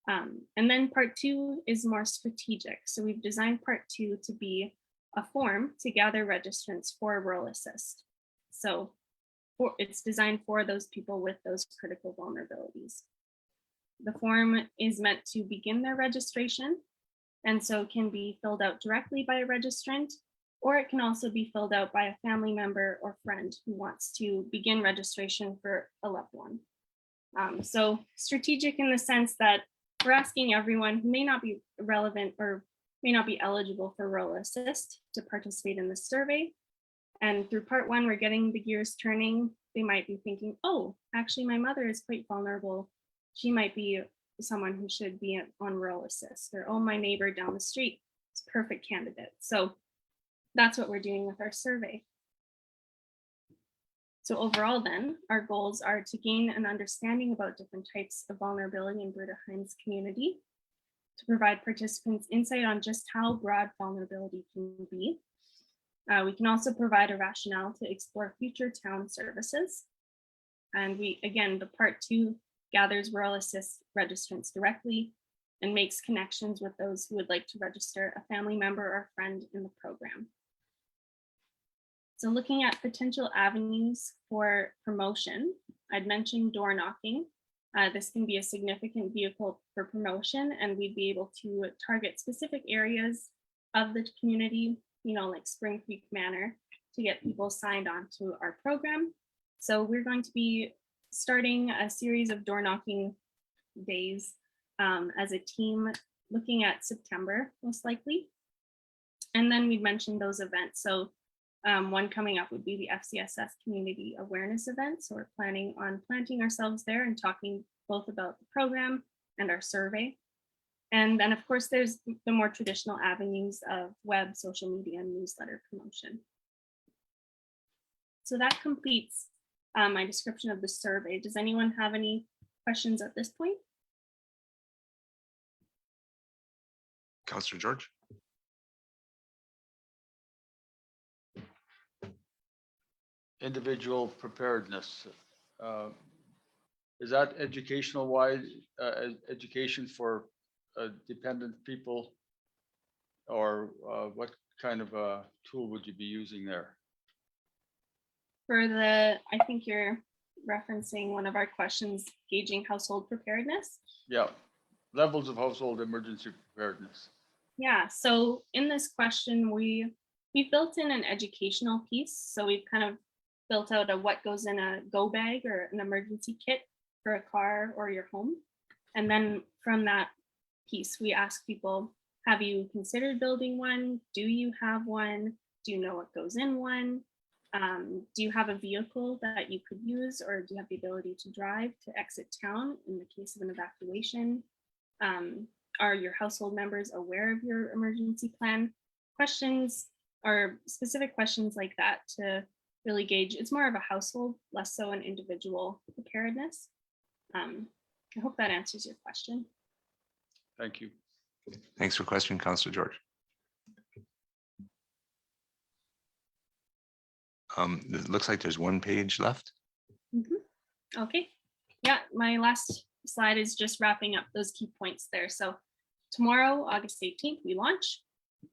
And then part 2 is more strategic. So we've designed part 2 to be a form to gather registrants for Rural Assist. So it's designed for those people with those critical vulnerabilities. The form is meant to begin their registration, and so it can be filled out directly by a registrant, or it can also be filled out by a family member or friend who wants to begin registration for a loved one. So strategic in the sense that we're asking everyone who may not be relevant or may not be eligible for Rural Assist to participate in the survey. And through part 1, we're getting the gears turning. They might be thinking, oh, actually my mother is quite vulnerable. She might be someone who should be on Rural Assist, or oh, my neighbor down the street is a perfect candidate. So that's what we're doing with our survey. So overall then, our goals are to gain an understanding about different types of vulnerability in Bruderheim's community, to provide participants insight on just how broad vulnerability can be. We can also provide a rationale to explore future town services. And again, the part 2 gathers Rural Assist registrants directly and makes connections with those who would like to register a family member or friend in the program. So looking at potential avenues for promotion, I'd mentioned door knocking. This can be a significant vehicle for promotion, and we'd be able to target specific areas of the community, like Spring Creek Manor, to get people signed on to our program. So we're going to be starting a series of door knocking days as a team, looking at September, most likely. And then we'd mentioned those events. So one coming up would be the FCSS Community Awareness event. So we're planning on planting ourselves there and talking both about the program and our survey. And then, of course, there's the more traditional avenues of web, social media, and newsletter promotion. So that completes my description of the survey. Does anyone have any questions at this point? Councillor George? Individual preparedness. Is that educational wide, education for dependent people, or what kind of a tool would you be using there? I think you're referencing one of our questions, gauging household preparedness. Yeah, levels of household emergency preparedness. Yeah, so in this question, we built in an educational piece. So we've kind of built out a what goes in a go bag or an emergency kit for a car or your home. And then from that piece, we ask people, have you considered building one? Do you have one? Do you know what goes in one? Do you have a vehicle that you could use, or do you have the ability to drive to exit town in the case of an evacuation? Are your household members aware of your emergency plan? Questions or specific questions like that to really gauge. It's more of a household, less so an individual preparedness. I hope that answers your question. Thank you. Thanks for question, Councillor George. It looks like there's one page left. Okay, yeah, my last slide is just wrapping up those key points there. So tomorrow, August 18th, we launch.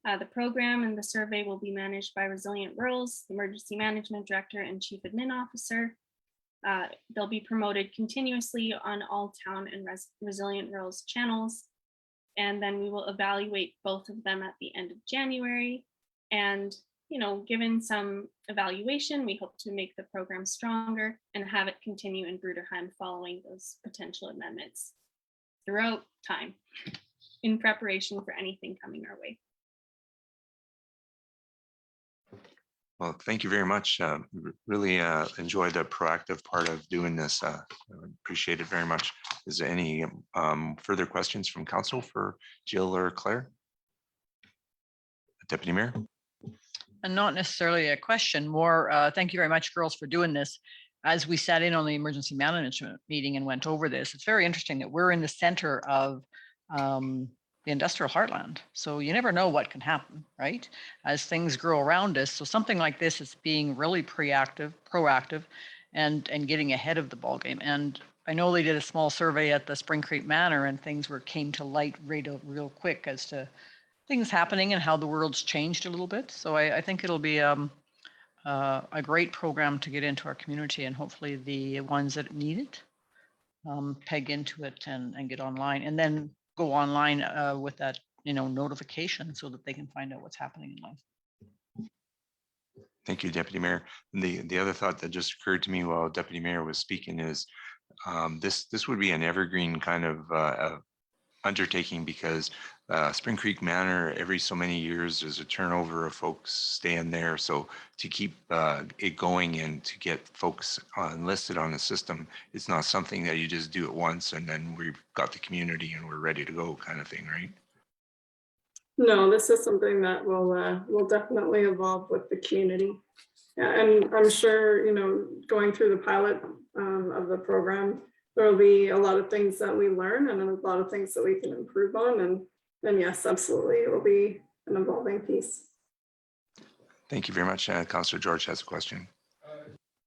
The program and the survey will be managed by Resilient Rurals, the Emergency Management Director and Chief Admin Officer. They'll be promoted continuously on all town and Resilient Rurals channels. And then we will evaluate both of them at the end of January. And given some evaluation, we hope to make the program stronger and have it continue in Bruderheim following those potential amendments throughout time in preparation for anything coming our way. Well, thank you very much. Really enjoyed the proactive part of doing this. Appreciate it very much. Is there any further questions from council for Jill or Claire? Deputy Mayor? And not necessarily a question, more thank you very much, girls, for doing this. As we sat in on the emergency management meeting and went over this, it's very interesting that we're in the center of the industrial heartland. So you never know what can happen, right? As things grow around us. So something like this is being really proactive and getting ahead of the ballgame. And I know they did a small survey at the Spring Creek Manor and things came to light real quick as to things happening and how the world's changed a little bit. So I think it'll be a great program to get into our community, and hopefully the ones that need it peg into it and get online, and then go online with that notification so that they can find out what's happening in life. Thank you, Deputy Mayor. And the other thought that just occurred to me while Deputy Mayor was speaking is this would be an evergreen kind of undertaking, because Spring Creek Manor, every so many years, there's a turnover of folks staying there. So to keep it going and to get folks enlisted on the system, it's not something that you just do it once and then we've got the community and we're ready to go kind of thing, right? No, this is something that will definitely evolve with the community. Yeah, and I'm sure, going through the pilot of the program, there will be a lot of things that we learn and a lot of things that we can improve on. And then yes, absolutely, it will be an evolving piece. Thank you very much. Councillor George has a question.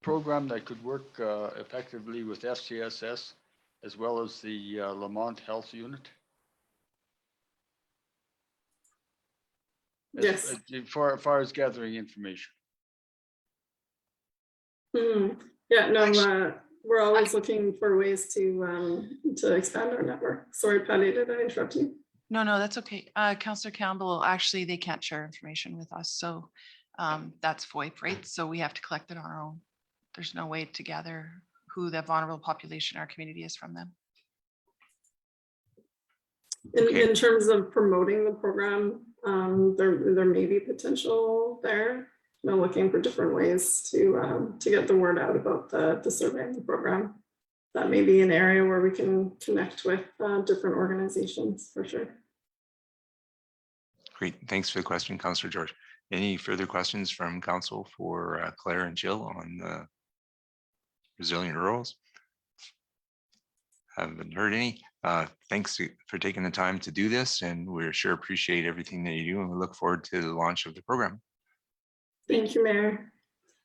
Program that could work effectively with FCSS as well as the Lamont Health Unit. Yes. As far as gathering information. Yeah, no, we're always looking for ways to expand our network. Sorry, Patty, did I interrupt you? No, that's okay. Councillor Campbell, actually, they can't share information with us. So that's VoIP, right? So we have to collect it on our own. There's no way to gather who the vulnerable population in our community is from them. In terms of promoting the program, there may be potential there. Looking for different ways to get the word out about the survey and the program. That may be an area where we can connect with different organizations for sure. Great, thanks for the question, Councillor George. Any further questions from council for Claire and Jill on the resilient rurals? Haven't heard any. Thanks for taking the time to do this, and we sure appreciate everything that you do, and we look forward to the launch of the program. Thank you, Mayor.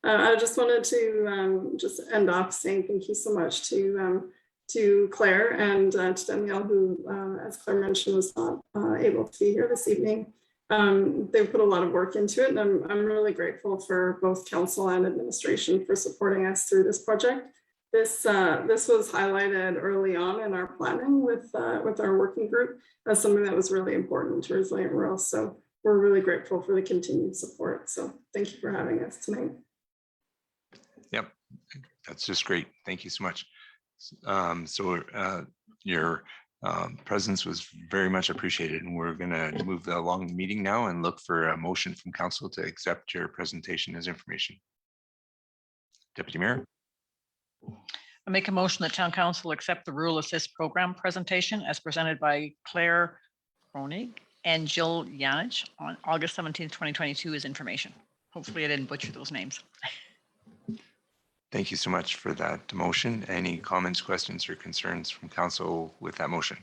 I just wanted to just end off saying thank you so much to Claire and to Danielle, who, as Claire mentioned, was not able to be here this evening. They put a lot of work into it, and I'm really grateful for both council and administration for supporting us through this project. This was highlighted early on in our planning with our working group as something that was really important to Resilient Rural. So we're really grateful for the continued support. So thank you for having us tonight. Yep, that's just great. Thank you so much. Your presence was very much appreciated, and we're going to move along the meeting now and look for a motion from council to accept your presentation as information. Deputy Mayor. I make a motion that town council accept the Rural Assist Program presentation as presented by Claire Kronig and Jill Yanich on August 17th, 2022 as information. Hopefully I didn't butcher those names. Thank you so much for that motion. Any comments, questions, or concerns from council with that motion?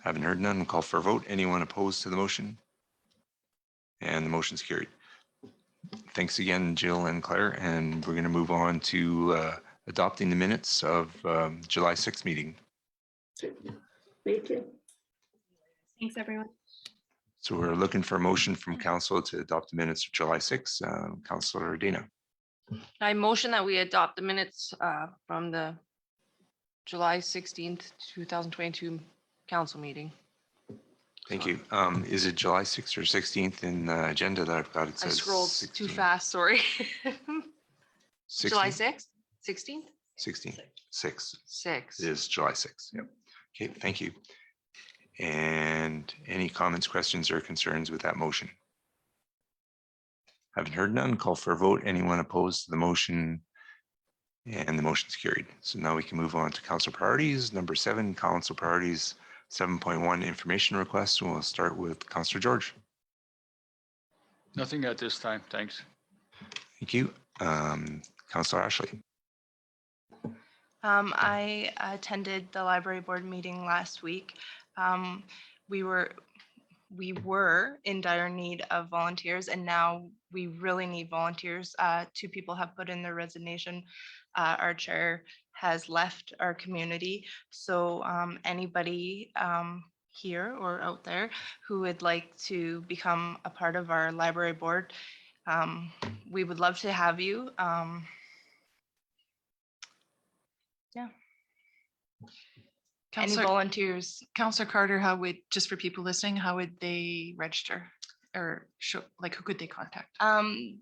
Haven't heard none. Call for a vote. Anyone opposed to the motion? And the motion's carried. Thanks again, Jill and Claire. And we're going to move on to adopting the minutes of July 6th meeting. Thank you. Thanks, everyone. So we're looking for a motion from council to adopt the minutes of July 6th. Councillor Dana. I motion that we adopt the minutes from the July 16th, 2022 council meeting. Thank you. Is it July 6th or 16th in the agenda that I've got? It I says scrolled 16. too fast, sorry. July 16? 6th, 16th? 16, 6. 6. It is July 6th. Yep. Okay, thank you. And any comments, questions, or concerns with that motion? Haven't heard none. Call for a vote. Anyone opposed to the motion? And the motion's carried. So now we can move on to council priorities. Number 7, council priorities 7.1 information requests. We'll start with Councillor George. Nothing at this time, thanks. Thank you. Councillor Ashley. I attended the library board meeting last week. We were in dire need of volunteers, and now we really need volunteers. 2 people have put in their resignation. Our chair has left our community. So anybody here or out there who would like to become a part of our library board, we would love to have you. Any Councillor, volunteers? Councillor Carter, how would, just for people listening, how would they register? Or show, like, who could they contact?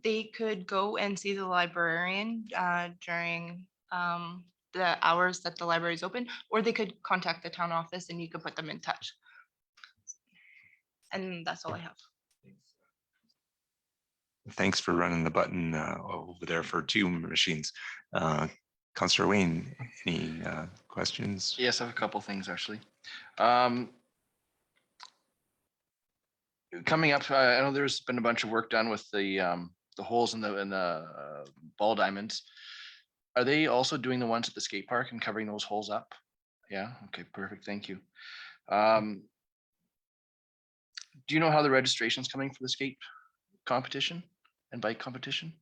They could go and see the librarian during the hours that the library is open, or they could contact the town office and you could put them in touch. And that's all I have. Thanks for running the button over there for 2 machines. Councillor Wayne, any questions? Yes, I have a couple things actually. Coming up, I know there's been a bunch of work done with the holes in the ball diamonds. Are they also doing the ones at the skate park and covering those holes up? Yeah, okay, perfect, thank you. Do you know how the registration's coming for the skate competition and bike competition?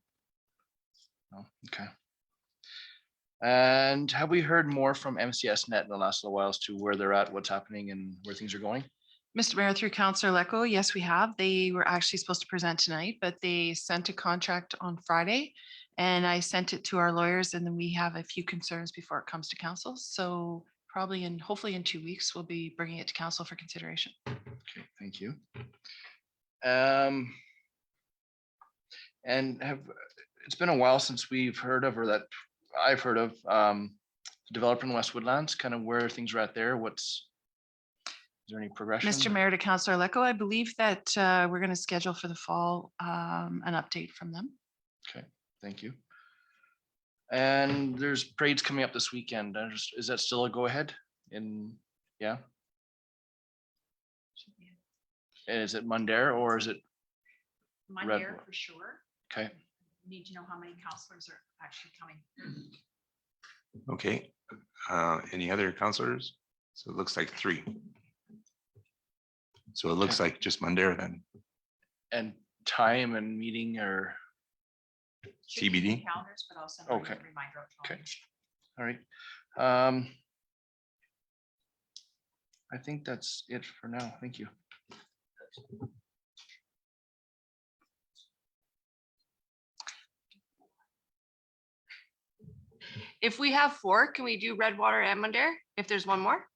No, okay. And have we heard more from MCS Net in the last little while as to where they're at, what's happening and where things are going? Mr. Mayor, through Councillor Lecco, yes, we have. They were actually supposed to present tonight, but they sent a contract on Friday and I sent it to our lawyers, and then we have a few concerns before it comes to council. So probably hopefully in 2 weeks, we'll be bringing it to council for consideration. Okay, thank you. And it's been a while since we've heard of, or that I've heard of, the developer in West Woodlands, kind of where things are at there. Is there any progression? Mr. Mayor, to Councillor Lecco, I believe that we're going to schedule for the fall an update from them. Okay, thank you. And there's parades coming up this weekend. Is that still a go ahead? Yeah. And is it Mundare or is it? Mundare for sure. Okay. Need to know how many counselors are actually coming. Okay. Any other councillors? So it looks like 3. So it looks like just Mundare then. And time and meeting or? Should be in the TBD? Calendars, but I'll send Okay. a reminder out to all Okay. you. All right. I think that's it for now. Thank you. If we have 4, can we do Redwater and Mundare if there's one more?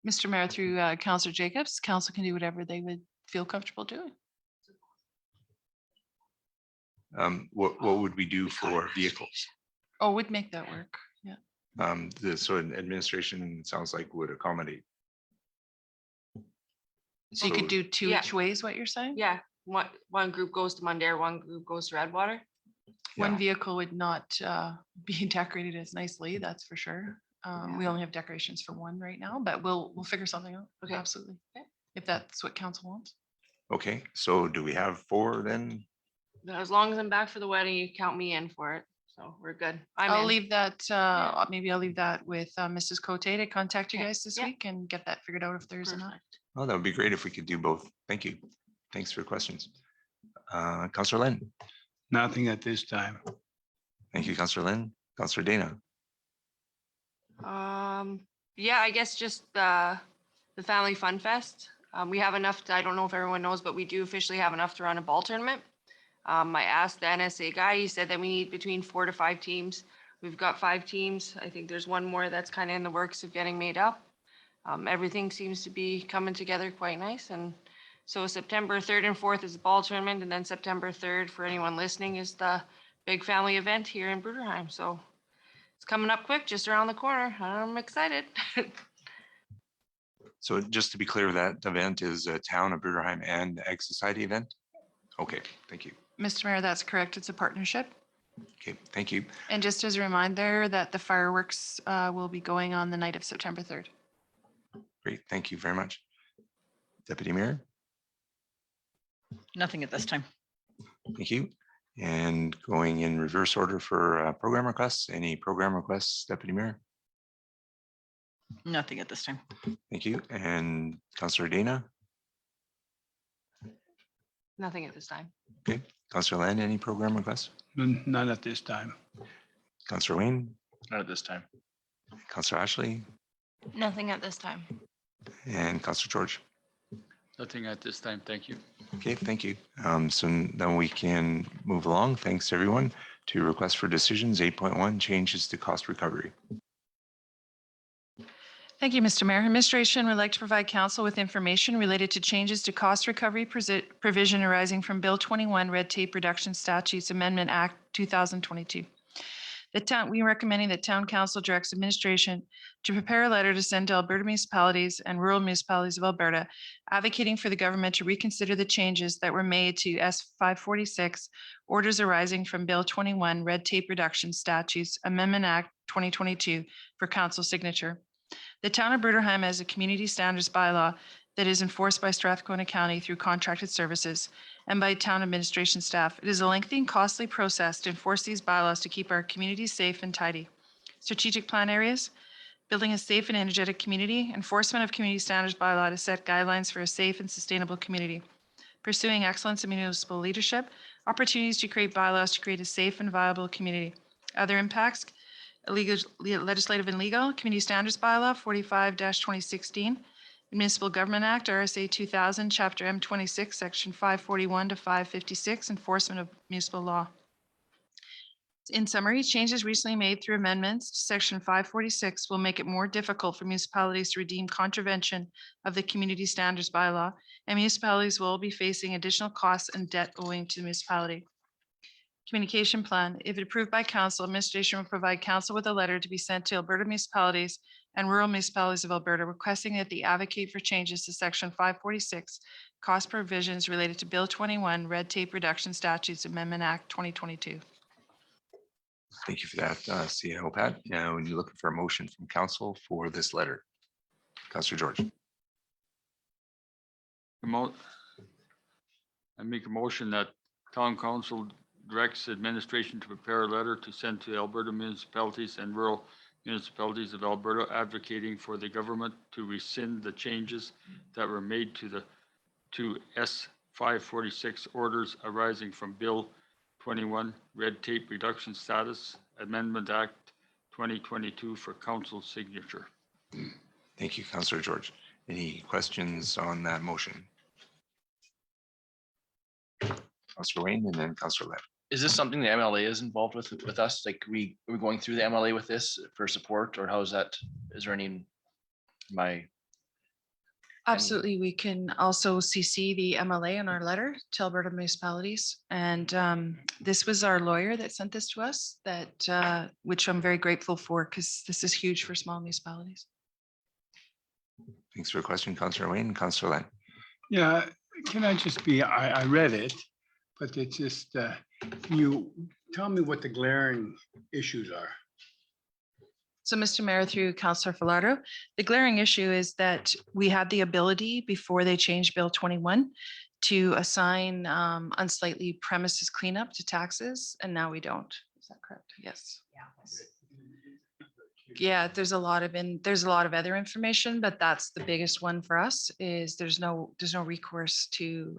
Mr. Mayor, through Councillor Jacobs, council can do whatever they would feel comfortable doing. What would we do for vehicles? Oh, would make that work. Yeah. So administration sounds like would accommodate. So you could do 2 Yeah. each way is what you're saying? Yeah, one group goes to Mundare, one group goes to Redwater. Yeah. One vehicle would not be decorated as nicely, that's for sure. We only have decorations for one right now, but we'll figure something out. Okay. Absolutely. Okay. If that's what council wants. Okay, so do we have 4 then? As long as I'm back for the wedding, you count me in for it. So we're good. I'll in. leave that, maybe I'll leave that with Mrs. Cote to contact you Okay. guys this Yeah. week and get that figured out if there's enough. Perfect. Oh, that would be great if we could do both. Thank you. Thanks for your questions. Councillor Lynn. Nothing at this time. Thank you, Councillor Lynn. Councillor Dana. Yeah, I guess just the Family Fun Fest. We have enough, I don't know if everyone knows, but we do officially have enough to run a ball tournament. I asked the NSA guy, he said that we need between 4 to 5 teams. We've got 5 teams. I think there's one more that's kind of in the works of getting made up. Everything seems to be coming together quite nice. And so September 3rd and 4th is the ball tournament, and then September 3rd, for anyone listening, is the big family event here in Bruderheim. So it's coming up quick, just around the corner. I'm excited. So just to be clear, that event is a Town of Bruderheim and Egg Society event? Okay, thank you. Mr. Mayor, that's correct. It's a partnership. Okay, thank you. And just as a reminder that the fireworks will be going on the night of September 3rd. Great, thank you very much. Deputy Mayor, Nothing at this time. thank you. And going in reverse order for program requests, any program requests, Deputy Mayor? Nothing at this time. Thank you. And Councillor Dana? Nothing at this time. Okay. Councillor Land, any program requests? None at this time. Councillor Wayne? Not at this time. Councillor Ashley? Nothing at this time. And Councillor George? Nothing at this time. Thank you. Okay, thank you. So then we can move along. Thanks, everyone. To request for decisions, 8.1, changes to cost recovery. Thank you, Mr. Mayor. Administration would like to provide council with information related to changes to cost recovery provision arising from Bill 21 Red Tape Reduction Statutes Amendment Act 2022. We are recommending that Town Council directs administration to prepare a letter to send to Alberta municipalities and rural municipalities of Alberta, advocating for the government to reconsider the changes that were made to S546, orders arising from Bill 21 Red Tape Reduction Statutes Amendment Act 2022 for council signature. The Town of Bruderheim has a community standards bylaw that is enforced by Strathcona County through contracted services and by town administration staff. It is a lengthy and costly process to enforce these bylaws to keep our communities safe and tidy. Strategic plan areas, building a safe and energetic community, enforcement of community standards bylaw to set guidelines for a safe and sustainable community, pursuing excellence in municipal leadership, opportunities to create bylaws to create a safe and viable community. Other impacts, illegal, legislative and legal, community standards bylaw 45-2016, Municipal Government Act, RSA 2000, Chapter M26, Section 541 to 556, enforcement of municipal law. In summary, changes recently made through amendments to Section 546 will make it more difficult for municipalities to redeem contravention of the community standards bylaw, and municipalities will be facing additional costs and debt owing to the municipality. Communication plan. If approved by council, administration will provide council with a letter to be sent to Alberta municipalities and rural municipalities of Alberta requesting that they advocate for changes to Section 546 cost provisions related to Bill 21 Red Tape Reduction Statutes Amendment Act 2022. Thank you for that, CIO Pat. Now, when you're looking for a motion from council for this letter, Councillor George. I make a motion that town council directs administration to prepare a letter to send to Alberta municipalities and rural municipalities of Alberta advocating for the government to rescind the changes that were made to S546 orders arising from Bill 21 Red Tape Reduction Status Amendment Act 2022 for council signature. Thank you, Councillor George. Any questions on that motion? Councillor Wayne and then Councillor Lett. Is this something the MLA is involved with us? Like are we going through the MLA with this for support, or how is that? Is there any, Absolutely. We can also CC the MLA in our letter to Alberta municipalities. And this was our lawyer that sent this to us, that which I'm very grateful for because this is huge for small municipalities. Thanks for your question, Councillor Wayne. Councillor Lett. Yeah, can I just be, I read it, but it's just, can you tell me what the glaring issues are? So, Mr. Mayor, through Councillor Falardo, the glaring issue is that we had the ability before they changed Bill 21 to assign unsightly premises cleanup to taxes, and now we don't. Is that correct? Yes. Yeah, there's a lot of other information, but that's the biggest one for us. Is there's no recourse to,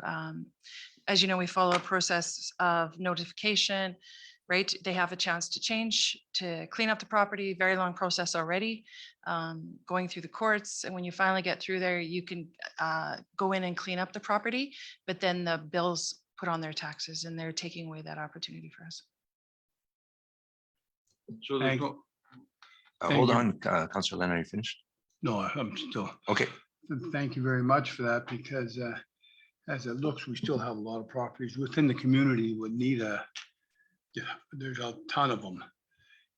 as you know, we follow a process of notification. Right, they have a chance to change, to clean up the property, very long process already, going through the courts. And when you finally get through there, you can go in and clean up the property, but then the bills put on their taxes and they're taking away that opportunity for us. So there's no, Hold on, Councillor Leonard, are you finished? No, I'm still, Okay, thank you very much for that, because as it looks, we still have a lot of properties within the community would need there's a ton of them.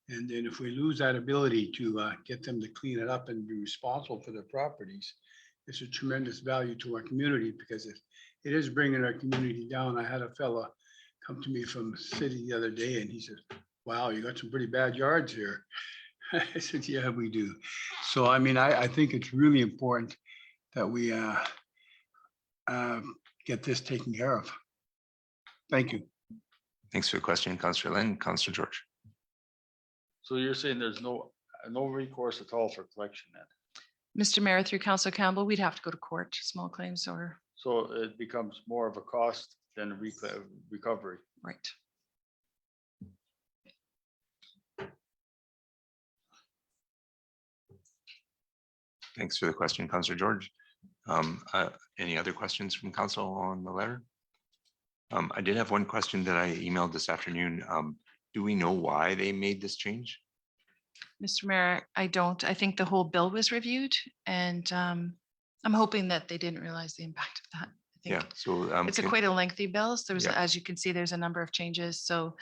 And then if we lose that ability to get them to clean it up and be responsible for their properties, it's a tremendous value to our community, because it is bringing our community down. I had a fella come to me from the city the other day and he said, wow, you got some pretty bad yards here. I said, yeah, we do. So, I mean, I think it's really important that we get this taken care of. Thank you. thanks for the question, Councillor Lynn. Councillor George. So you're saying there's no recourse at all for collection then? Mr. Mayor, through Councillor Campbell, we'd have to go to court, small claims or, So it becomes more of a cost than a recovery. right. Thanks for the question, Councillor George. Any other questions from council on the letter? I did have one question that I emailed this afternoon. Do we know why they made this change? Mr. Mayor, I don't. I think the whole bill was reviewed and I'm hoping that they didn't realize the impact of that. I think Yeah, so it's quite a lengthy bill. So there's, Yeah. as you can see, there's a number of changes. So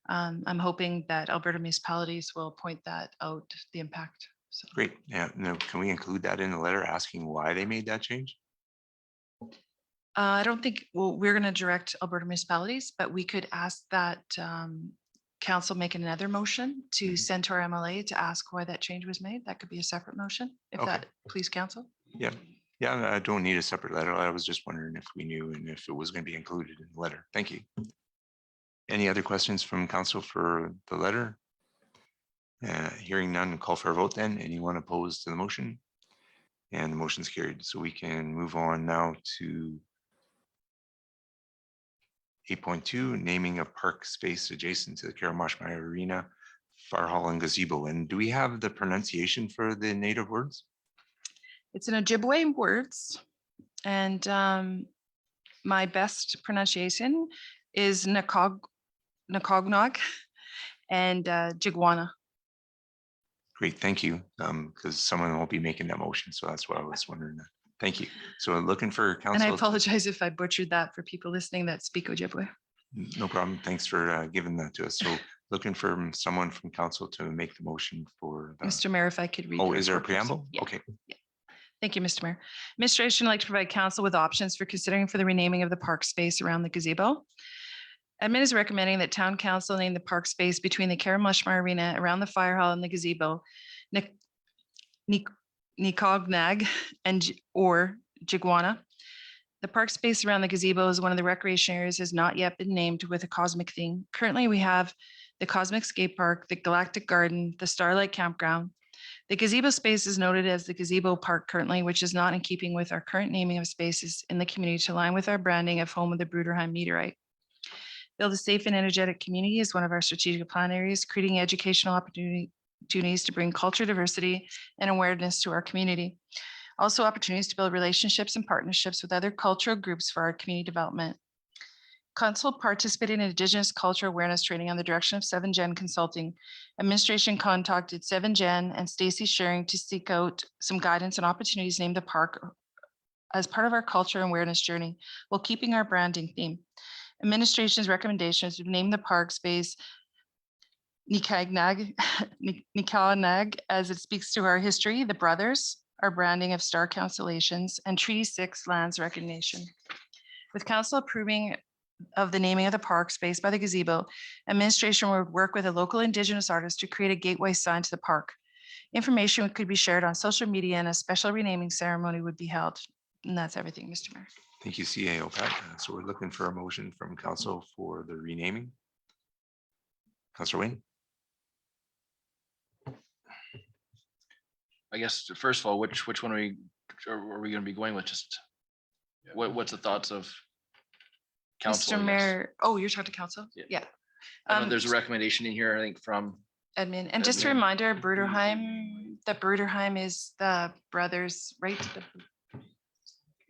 I'm hoping that Alberta municipalities will point that out, the impact. So great. Yeah, no, can we include that in the letter asking why they made that change? I don't think, well, we're going to direct Alberta municipalities, but we could ask that council make another motion to send to our MLA to ask why that change was made. That could be a separate motion, if Okay. that please council. Yeah, yeah, I don't need a separate letter. I was just wondering if we knew and if it was going to be included in the letter. Thank you. Any other questions from council for the letter? Hearing none, call for a vote then. Anyone opposed to the motion? And the motion's carried. So we can move on now to 8.2, naming a park space adjacent to the Carol Marshmeyer Arena, Fire Hall and Gazebo. And do we have the pronunciation for the native words? It's in Ojibwe words, and my best pronunciation is Nakognog and Jigwana. Great, thank you. Because someone will be making that motion, so that's why I was wondering that. Thank you. So looking for And council. I apologize if I butchered that for people listening that speak Ojibwe. No problem. Thanks for giving that to us. So looking for someone from council to make the motion for. Mr. Mayor, if I could read. Oh, the is there a report, please. preamble? Yeah. Okay. Thank you, Mr. Mayor. Administration would like to provide council with options for considering for the renaming of the park space around the gazebo. Admin is recommending that town council name the park space between the Karen Mushmar Arena around the fire hall and the gazebo Nikognag or Jigwana. The park space around the gazebo is one of the recreation areas has not yet been named with a cosmic theme. Currently, we have the Cosmic Skate Park, the Galactic Garden, the Starlight Campground. The gazebo space is noted as the gazebo park currently, which is not in keeping with our current naming of spaces in the community to align with our branding of home of the Bruderheim meteorite. Build a safe and energetic community is one of our strategic plan areas, creating educational opportunities to bring culture, diversity, and awareness to our community. Also opportunities to build relationships and partnerships with other cultural groups for our community development. Council participated in Indigenous culture awareness training on the direction of 7Gen Consulting. Administration contacted 7Gen and Stacy Sharing to seek out some guidance and opportunities named the park as part of our culture awareness journey while keeping our branding theme. Administration's recommendations to name the park space Nikagnag as it speaks to our history, the brothers, our branding of star constellations, and Treaty 6 lands recognition. With council approving of the naming of the park space by the gazebo, administration would work with a local Indigenous artist to create a gateway sign to the park. Information could be shared on social media and a special renaming ceremony would be held. And that's everything, Mr. Mayor. Thank you, CAO Pat. So we're looking for a motion from council for the renaming. Councillor Wayne. I guess, first of all, which one are we going to be going with? Just what's the thoughts of council? Mr. Mayor, oh, you're talking to council? Yeah. Yeah. I know there's a recommendation in here, I think, from Admin. And just a Admin. reminder, Bruderheim is the brothers, right?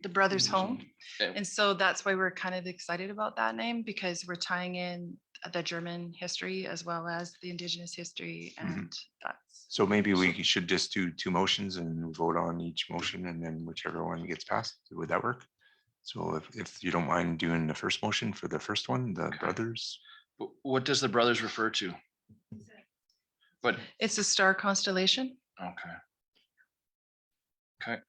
The brothers' home. Okay. And so that's why we're kind of excited about that name, because we're tying in the German history as well as the Indigenous history, and that's. So maybe we should just do two motions and vote on each motion, and then whichever one gets passed. Would that work? So if you don't mind doing the first motion for the first one, the brothers. What does the brothers refer to? What? It's a star constellation. Okay. Okay.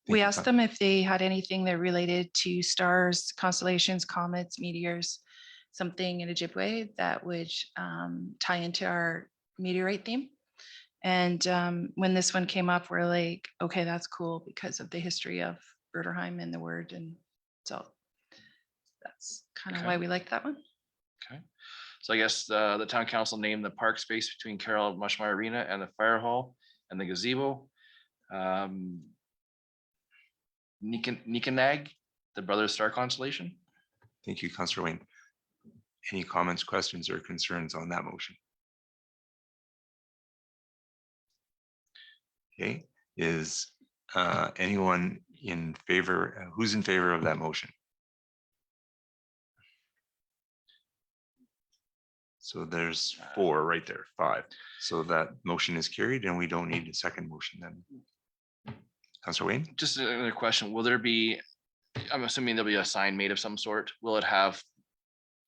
We asked them if they had anything that related to stars, constellations, comets, meteors, something in Ojibwe that would tie into our meteorite theme. And when this one came up, we're like, okay, that's cool because of the history of Bruderheim and the word. And so that's kind of Okay. why we like that one. Okay. So I guess the town council named the park space between Carroll Mushmeyer Arena and the fire hall and the gazebo. Nikanag, the Brothers Star Constellation. Thank you, Councillor Wayne. Any comments, questions, or concerns on that motion? Okay, is anyone in favor, who's in favor of that motion? So there's 4 right there, 5. So that motion is carried and we don't need a second motion then. Councillor Wayne? Just another question. Will there be, I'm assuming there'll be a sign made of some sort. Will it have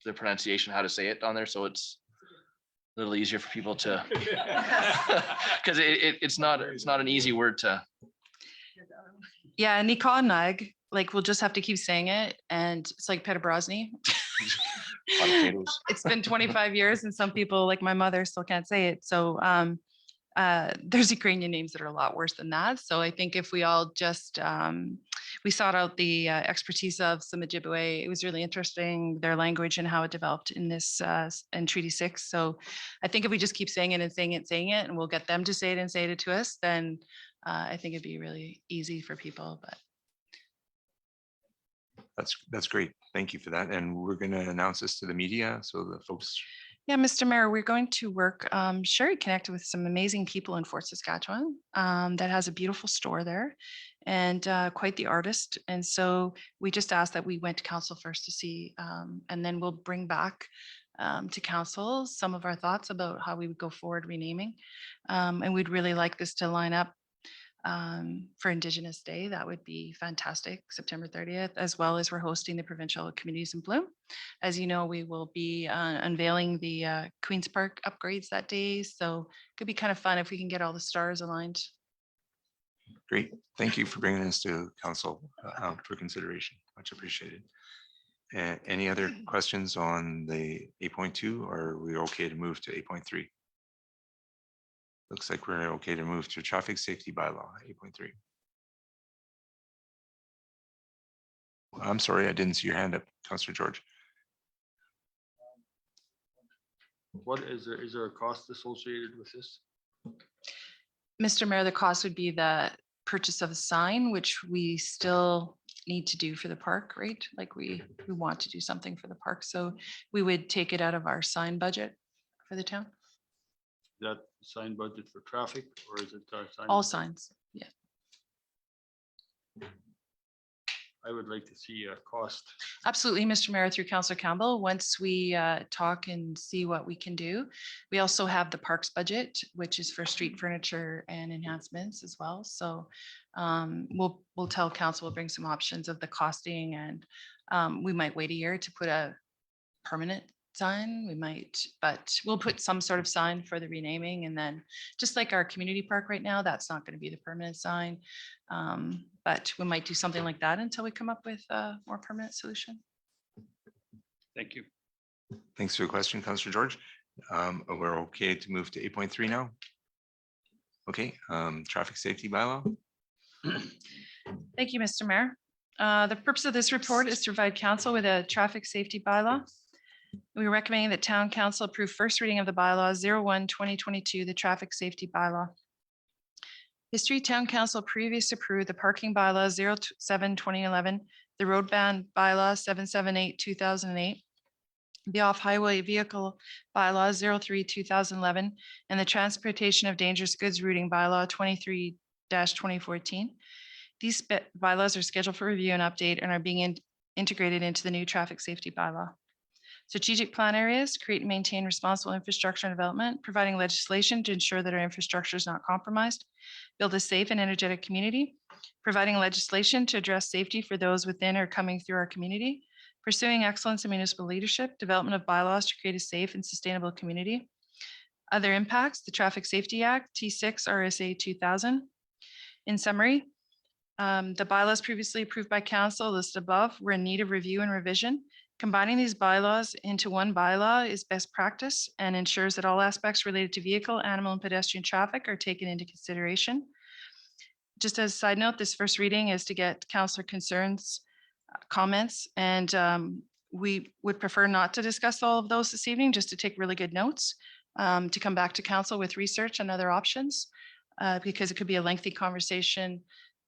the pronunciation, how to say it on there? So it's a little easier for people to, because it's not an easy word to. Yeah, Nikanag, like we'll just have to keep saying it. And it's like Peterbosny. It's been 25 years and some people like my mother still can't say it. So there's Ukrainian names that are a lot worse than that. So I think if we all just, we sought out the expertise of some Ojibwe, it was really interesting, their language and how it developed in this, in Treaty 6. So I think if we just keep saying it and saying it, and we'll get them to say it to us, then I think it'd be really easy for people, but. That's great. Thank you for that. And we're going to announce this to the media so the folks. Yeah, Mr. Mayor, we're going to work, Sherry connected with some amazing people in Fort Saskatchewan that has a beautiful store there and quite the artist. And so we just asked that we went to council first to see, and then we'll bring back to council some of our thoughts about how we would go forward renaming. And we'd really like this to line up for Indigenous Day. That would be fantastic, September 30th, as well as we're hosting the Provincial Communities in Bloom. As you know, we will be unveiling the Queen's Park upgrades that day. So it could be kind of fun if we can get all the stars aligned. Great. Thank you for bringing this to council for consideration. Much appreciated. Any other questions on the 8.2 or are we okay to move to 8.3? Looks like we're okay to move to traffic safety bylaw 8.3. I'm sorry, I didn't see your hand up, Councillor George. What is there a cost associated with this? Mr. Mayor, the cost would be the purchase of a sign, which we still need to do for the park, right? Like we want to do something for the park. So we would take it out of our sign budget for the town. That sign budget for traffic or is it? All signs, yeah. I would like to see a cost. Absolutely, Mr. Mayor, through Councillor Campbell, once we talk and see what we can do. We also have the parks budget, which is for street furniture and enhancements as well. So we'll tell council, we'll bring some options of the costing and we might wait a year to put a permanent sign. We might, but we'll put some sort of sign for the renaming. And then just like our community park right now, that's not going to be the permanent sign. But we might do something like that until we come up with a more permanent solution. Thank you. Thanks for the question, Councillor George. We're okay to move to 8.3 now. Okay, traffic safety bylaw. Thank you, Mr. Mayor. The purpose of this report is to provide council with a traffic safety bylaw. We recommend that town council approve first reading of the bylaw 01/2022, the traffic safety bylaw. History, town council previously approved the parking bylaw 07/2011, the road ban bylaw 778/2008, the off-highway vehicle bylaw 03/2011, and the transportation of dangerous goods routing bylaw 23-2014. These bylaws are scheduled for review and update and are being integrated into the new traffic safety bylaw. Strategic plan areas, create and maintain responsible infrastructure and development, providing legislation to ensure that our infrastructure is not compromised. Build a safe and energetic community, providing legislation to address safety for those within or coming through our community. Pursuing excellence in municipal leadership, development of bylaws to create a safe and sustainable community. Other impacts, the Traffic Safety Act, T6 RSA 2000. In summary, the bylaws previously approved by council listed above were in need of review and revision. Combining these bylaws into one bylaw is best practice and ensures that all aspects related to vehicle, animal, and pedestrian traffic are taken into consideration. Just as a side note, this first reading is to get councillor concerns, comments, and we would prefer not to discuss all of those this evening, just to take really good notes, to come back to council with research and other options, because it could be a lengthy conversation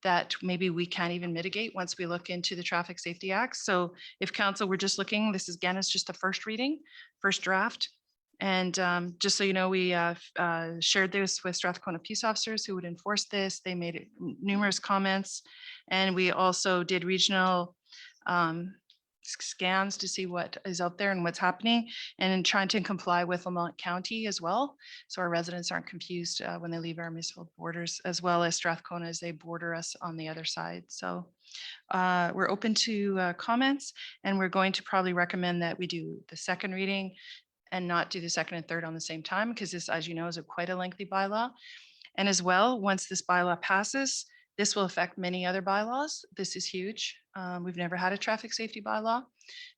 that maybe we can't even mitigate once we look into the Traffic Safety Act. So if council were just looking, this is again, is just the first reading, first draft. And just so you know, we shared this with Strathcona peace officers who would enforce this. They made numerous comments. And we also did regional scans to see what is out there and what's happening, and in trying to comply with Lamont County as well. So our residents aren't confused when they leave our municipal borders, as well as Strathcona as they border us on the other side. So we're open to comments, and we're going to probably recommend that we do the second reading and not do the second and third on the same time, because this, as you know, is quite a lengthy bylaw. And as well, once this bylaw passes, this will affect many other bylaws. This is huge. We've never had a traffic safety bylaw,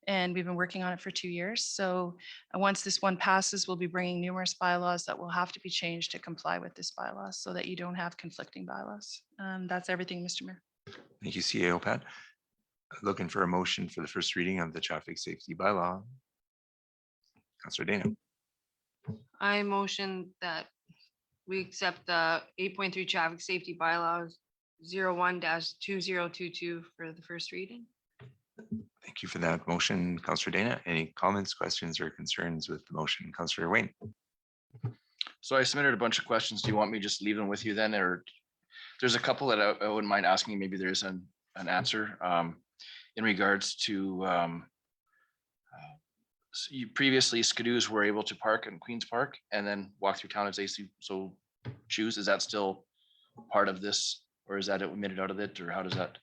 and we've been working on it for 2 years. So once this one passes, we'll be bringing numerous bylaws that will have to be changed to comply with this bylaw so that you don't have conflicting bylaws. That's everything, Mr. Mayor. Thank you, CAO Pat. Looking for a motion for the first reading of the traffic safety bylaw. Councillor Dana. I motion that we accept the 8.3 traffic safety bylaws 01-2022 for the first reading. Thank you for that motion, Councillor Dana. Any comments, questions, or concerns with the motion? Councillor Wayne. So I submitted a bunch of questions. Do you want me to just leave them with you then, or there's a couple that I wouldn't mind asking. Maybe there's an answer in regards to so you previously Skidoos were able to park in Queens Park and then walk through town as they so choose. Is that still part of this, or is that omitted out of it, or how does that?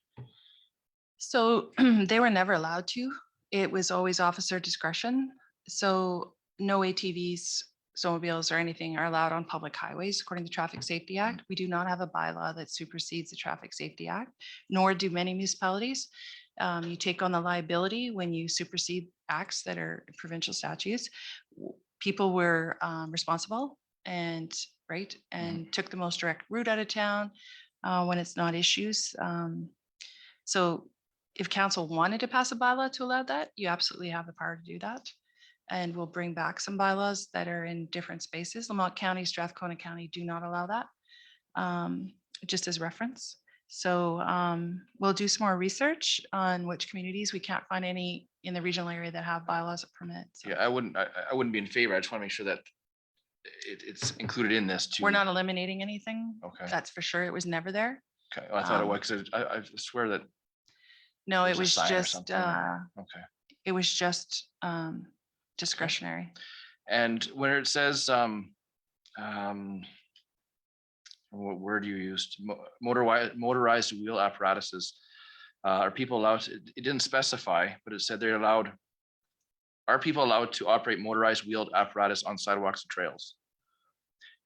So they were never allowed to. It was always officer discretion. So no ATVs, snowmobiles, or anything are allowed on public highways according to the Traffic Safety Act. We do not have a bylaw that supersedes the Traffic Safety Act, nor do many municipalities. You take on the liability when you supersede acts that are provincial statutes. People were responsible and took the most direct route out of town when it's not issues. So if council wanted to pass a bylaw to allow that, you absolutely have the power to do that. And we'll bring back some bylaws that are in different spaces. Lamont County, Strathcona County do not allow that, just as reference. So we'll do some more research on which communities. We can't find any in the regional area that have bylaws that permit. So. Yeah, I wouldn't be in favor. I just want to make sure that it's included in this too. We're not eliminating anything. Okay. That's for sure. It was never there. Okay. Well, I thought it was, because I swear that. No, it there's a was sign or just, something there. Okay. it was just discretionary. And where it says, what word you used, motorized wheel apparatuses, are people allowed to, it didn't specify, but it said they're allowed, are people allowed to operate motorized wheeled apparatus on sidewalks and trails?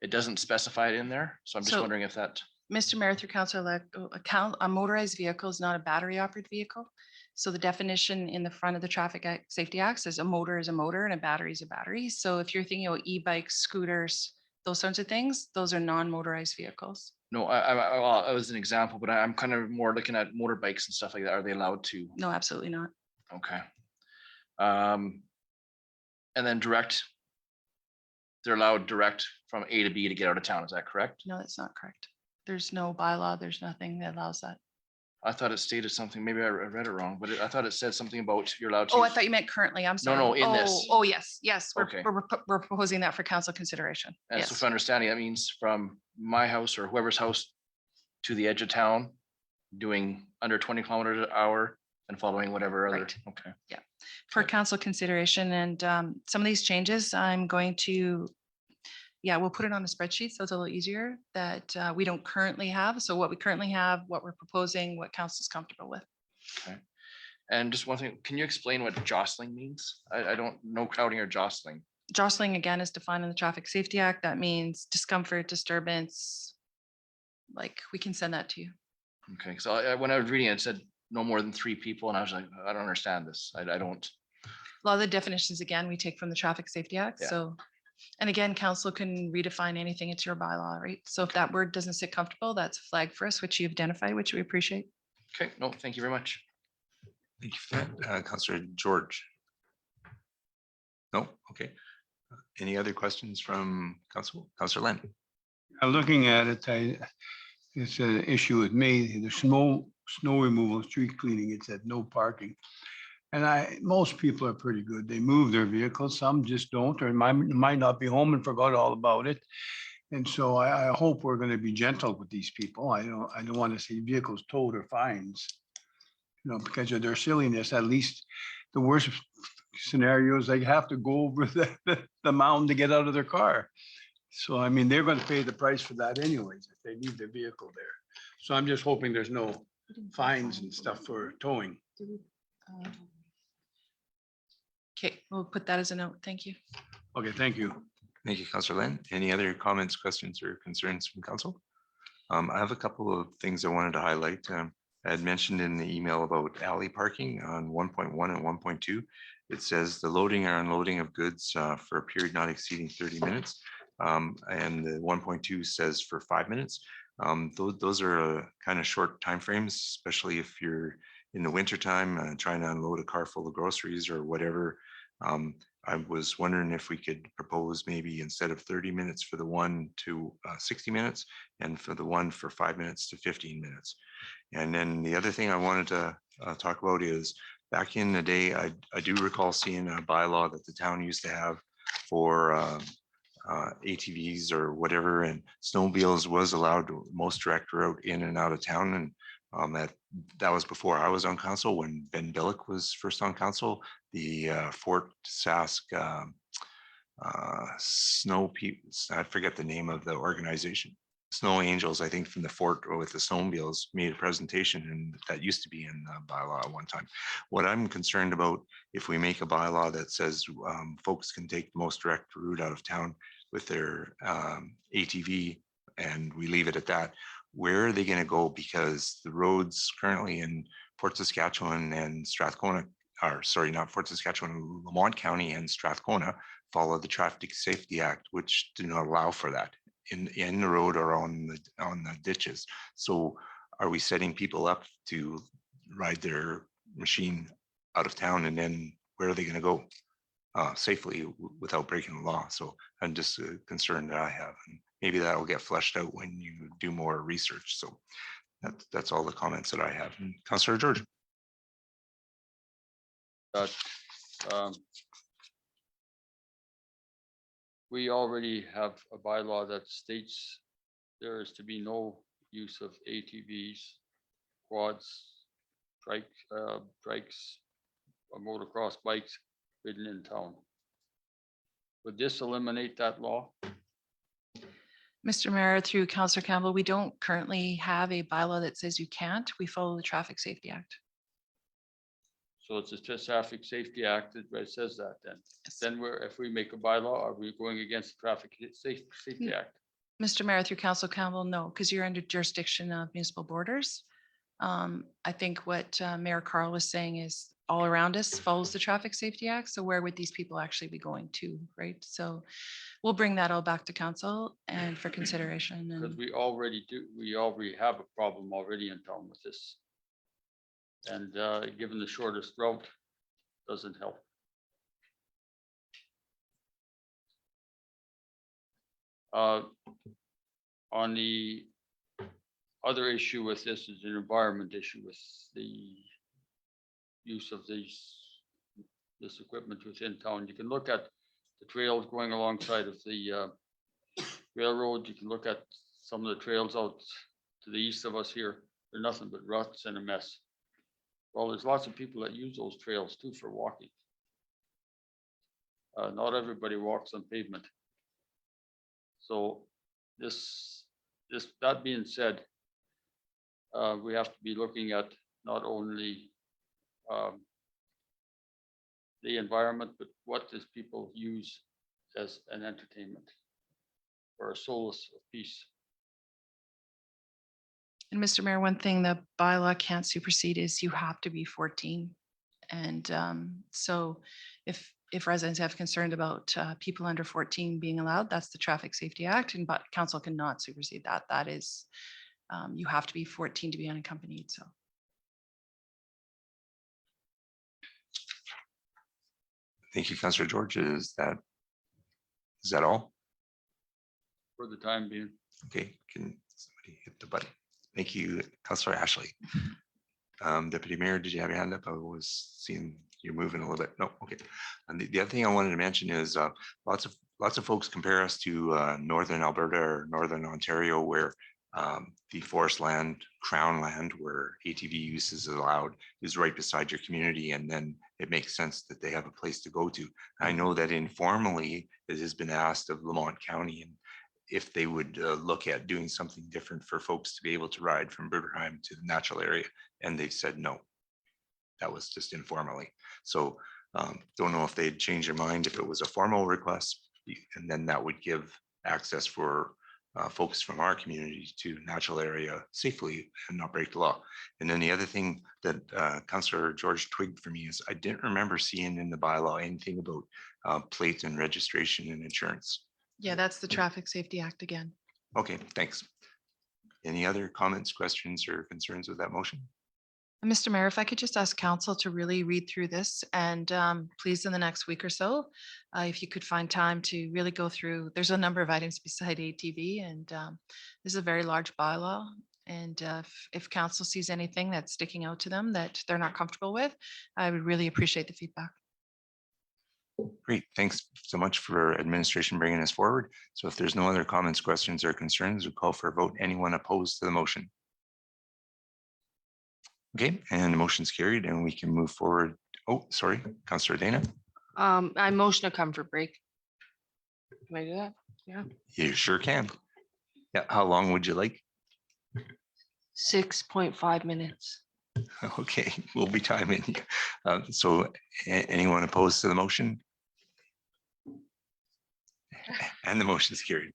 It doesn't specify it in there, so I'm just So- wondering if that. Mr. Mayor, through Councilor, a motorized vehicle is not a battery operated vehicle. So the definition in the front of the Traffic Safety Act says a motor is a motor and a battery is a battery. So if you're thinking of e-bikes, scooters, those sorts of things, those are non-motorized vehicles. No, I was an example, but I'm kind of more looking at motorbikes and stuff like that. Are they allowed to? No, absolutely not. Okay. And then direct, they're allowed direct from A to B to get out of town. Is that correct? No, that's not correct. There's no bylaw. There's nothing that allows that. I thought it stated something, maybe I read it wrong, but I thought it said something about you're allowed to. Oh, I use- thought you meant currently. I'm sorry. no, in this. Oh, yes, yes. Okay. We're proposing that for council consideration. And so Yes. for understanding, that means from my house or whoever's house to the edge of town, doing under 20 kilometers an hour and following whatever other, Right. okay. Yeah. for council consideration. And some of these changes, I'm going to, yeah, we'll put it on a spreadsheet so it's a little easier that we don't currently have. So what we currently have, what we're proposing, what council's comfortable with. Okay. And just one thing, can you explain what jostling means? I don't know crowding or jostling. Jostling again is defined in the Traffic Safety Act. That means discomfort, disturbance. Like, we can send that to you. Okay, so when I was reading it, it said no more than 3 people, and I was like, I don't understand this. I don't. A lot of the definitions, again, we take from the Traffic Safety Act. Yeah. So, and again, council can redefine anything. It's your bylaw, right? So if that word doesn't sit comfortable, that's a flag for us, which you've identified, which we appreciate. Okay, no, thank you very much. Thank you for that. Councillor George. No, okay. Any other questions from council? Councillor Len? Looking at it, it's an issue with me, the snow removal, street cleaning, it said no parking. And most people are pretty good. They move their vehicles, some just don't, or might not be home and forgot all about it. And so I hope we're gonna be gentle with these people. I don't want to see vehicles towed or fines. You know, because of their silliness. At least the worst scenario is they have to go over the mountain to get out of their car. So, I mean, they're gonna pay the price for that anyways, if they leave their vehicle there. So I'm just hoping there's no fines and stuff for towing. Okay, we'll put that as a note. Thank you. Okay, thank you. Thank you, Councillor Len. Any other comments, questions, or concerns from council? I have a couple of things I wanted to highlight. I had mentioned in the email about alley parking on 1.1 and 1.2. It says the loading or unloading of goods for a period not exceeding 30 minutes. And the 1.2 says for 5 minutes. Those are kind of short timeframes, especially if you're in the wintertime trying to unload a car full of groceries or whatever. I was wondering if we could propose maybe instead of 30 minutes for the one to 60 minutes and for the one for 5 minutes to 15 minutes. And then the other thing I wanted to talk about is back in the day, I do recall seeing a bylaw that the town used to have for ATVs or whatever, and snowmobiles was allowed to most direct route in and out of town. And that was before I was on council, when Ben Billick was first on council. The Fort Sask Snow People, I forget the name of the organization. Snow Angels, I think, from the fort with the snowmobiles made a presentation, and that used to be in the bylaw at one time. What I'm concerned about, if we make a bylaw that says folks can take the most direct route out of town with their ATV, and we leave it at that, where are they going to go? Because the roads currently in Fort Saskatchewan and Strathcona, or sorry, not Fort Saskatchewan, Lamont County and Strathcona follow the Traffic Safety Act, which do not allow for that in the road or on the ditches. So are we setting people up to ride their machine out of town, and then where are they going to go safely without breaking the law? So I'm just a concern that I have, and maybe that will get fleshed out when you do more research. So that's all the comments that I have. And Councillor George. We already have a bylaw that states there is to be no use of ATVs, quads, trikes, or motocross bikes ridden in town. Would this eliminate that law? Mr. Mayor, through Councillor Campbell, we don't currently have a bylaw that says you can't. We follow the Traffic Safety Act. So it's a Traffic Safety Act that says that then. Then if we make a bylaw, are we going against the Traffic Safety Act? Mr. Mayor, through Council Campbell, no, because you're under jurisdiction of municipal borders. I think what Mayor Carl was saying is all around us follows the Traffic Safety Act. So where would these people actually be going to, right? So we'll bring that all back to council and for consideration. Because we already have a problem already in town with this. And given the shortest route, doesn't help. On the other issue with this is an environment issue with the use of this equipment within town. You can look at the trails going alongside of the railroad. You can look at some of the trails out to the east of us here. They're nothing but ruts and a mess. Well, there's lots of people that use those trails too for walking. Not everybody walks on pavement. So that being said, we have to be looking at not only the environment, but what does people use as an entertainment or a solace of peace. And Mr. Mayor, one thing the bylaw can't supersede is you have to be 14. And so if residents have concerned about people under 14 being allowed, that's the Traffic Safety Act, and but council cannot supersede that. That is, you have to be 14 to be unaccompanied, so. Thank you, Councillor George. Is that all? For the time being. Okay, can somebody hit the button? Thank you, Councillor Ashley. Deputy Mayor, did you have your hand up? I was seeing you're moving a little bit. No, okay. And the other thing I wanted to mention is lots of folks compare us to Northern Alberta or Northern Ontario, where the forest land, crown land, where ATV use is allowed, is right beside your community, and then it makes sense that they have a place to go to. I know that informally it has been asked of Lamont County, and if they would look at doing something different for folks to be able to ride from Bruderheim to the natural area, and they've said no. That was just informally. So don't know if they'd change their mind if it was a formal request, and then that would give access for folks from our community to natural area safely and not break the law. And then the other thing that Councillor George twigged for me is I didn't remember seeing in the bylaw anything about plate and registration and insurance. Yeah, that's the Traffic Safety Act again. Okay, thanks. Any other comments, questions, or concerns with that motion? Mr. Mayor, if I could just ask council to really read through this and please in the next week or so, if you could find time to really go through, there's a number of items beside ATV, and this is a very large bylaw. And if council sees anything that's sticking out to them that they're not comfortable with, I would really appreciate the feedback. Great, thanks so much for administration bringing us forward. So if there's no other comments, questions, or concerns, we'll call for a vote. Anyone opposed to the motion? Okay, and the motion's carried and we can move forward. Oh, sorry, Councillor Dana. I motion to come for break. Can I do that? Yeah. You sure can. Yeah, how long would you like? 6.5 minutes. Okay, we'll be timing. So anyone opposed to the motion? And the motion is carried.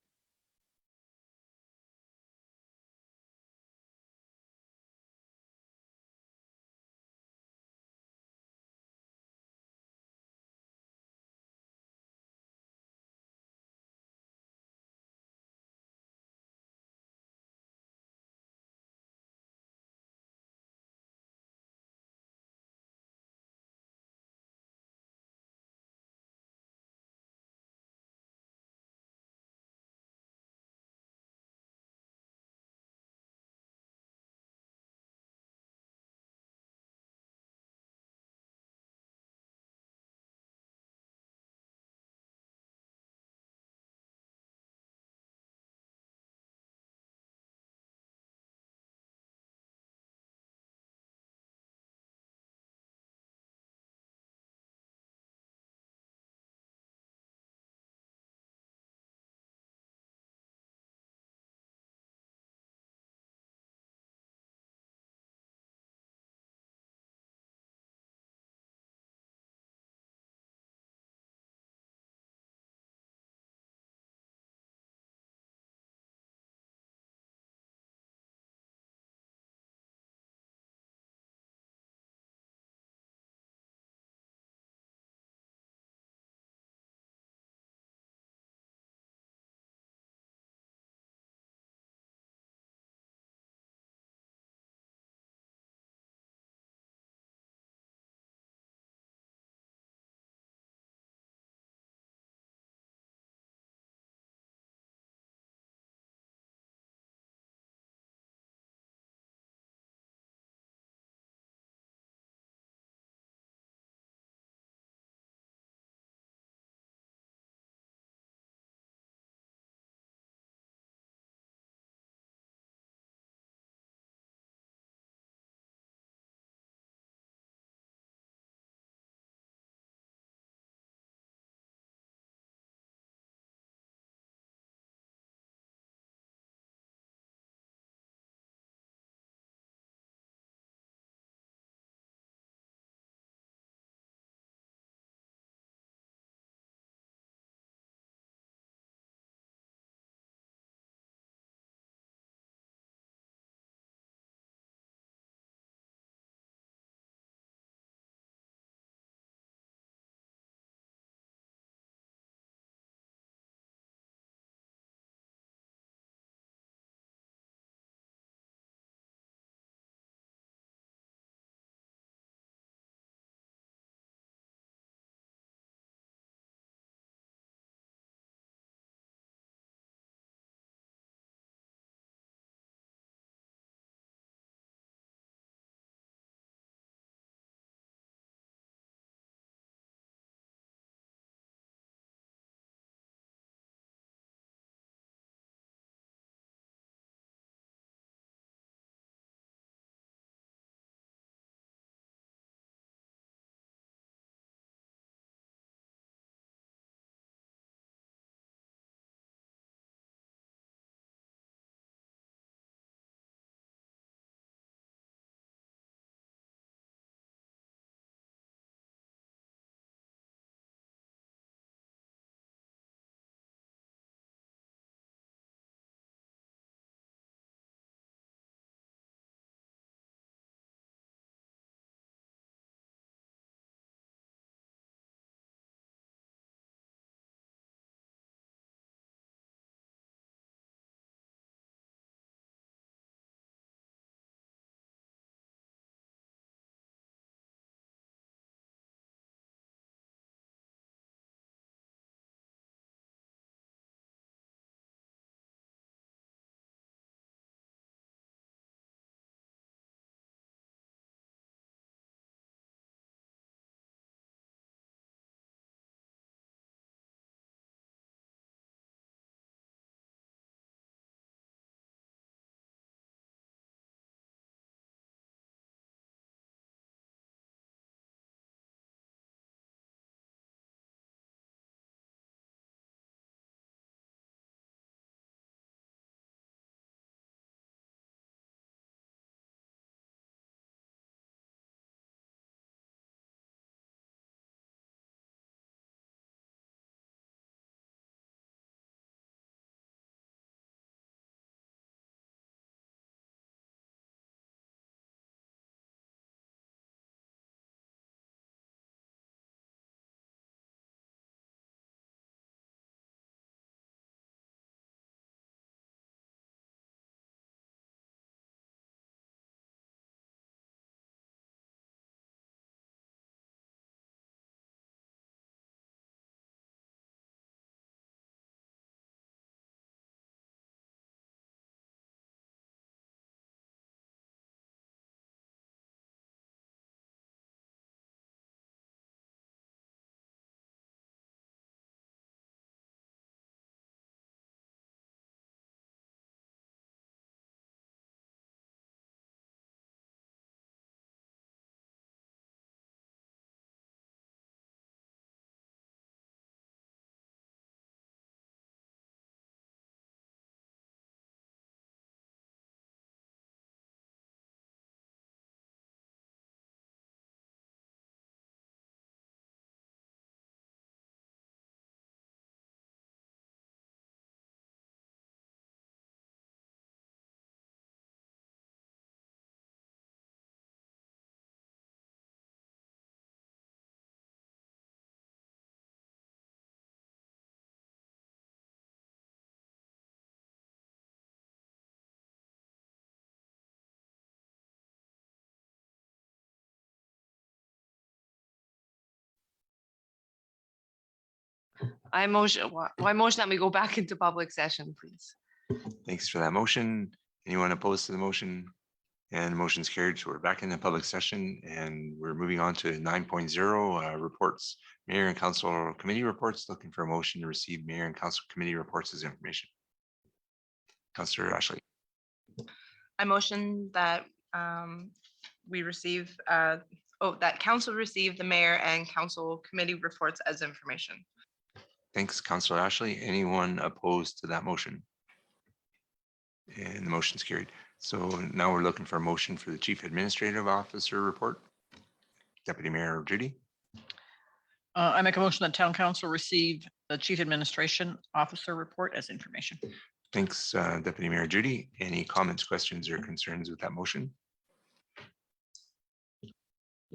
I motion that we go back into public session, please. Thanks for that motion. Anyone opposed to the motion? And the motion's carried. So we're back in the public session and we're moving on to 9.0 reports. Mayor and council committee reports. Looking for a motion to receive mayor and council committee reports as information. Councillor Ashley. I motion that we receive, that council receive the mayor and council committee reports as information. Thanks, Councillor Ashley. Anyone opposed to that motion? And the motion's carried. So now we're looking for a motion for the Chief Administrative Officer report. Deputy Mayor Judy. I make a motion that town council receive the chief administration officer report as information. Thanks, Deputy Mayor Judy. Any comments, questions, or concerns with that motion?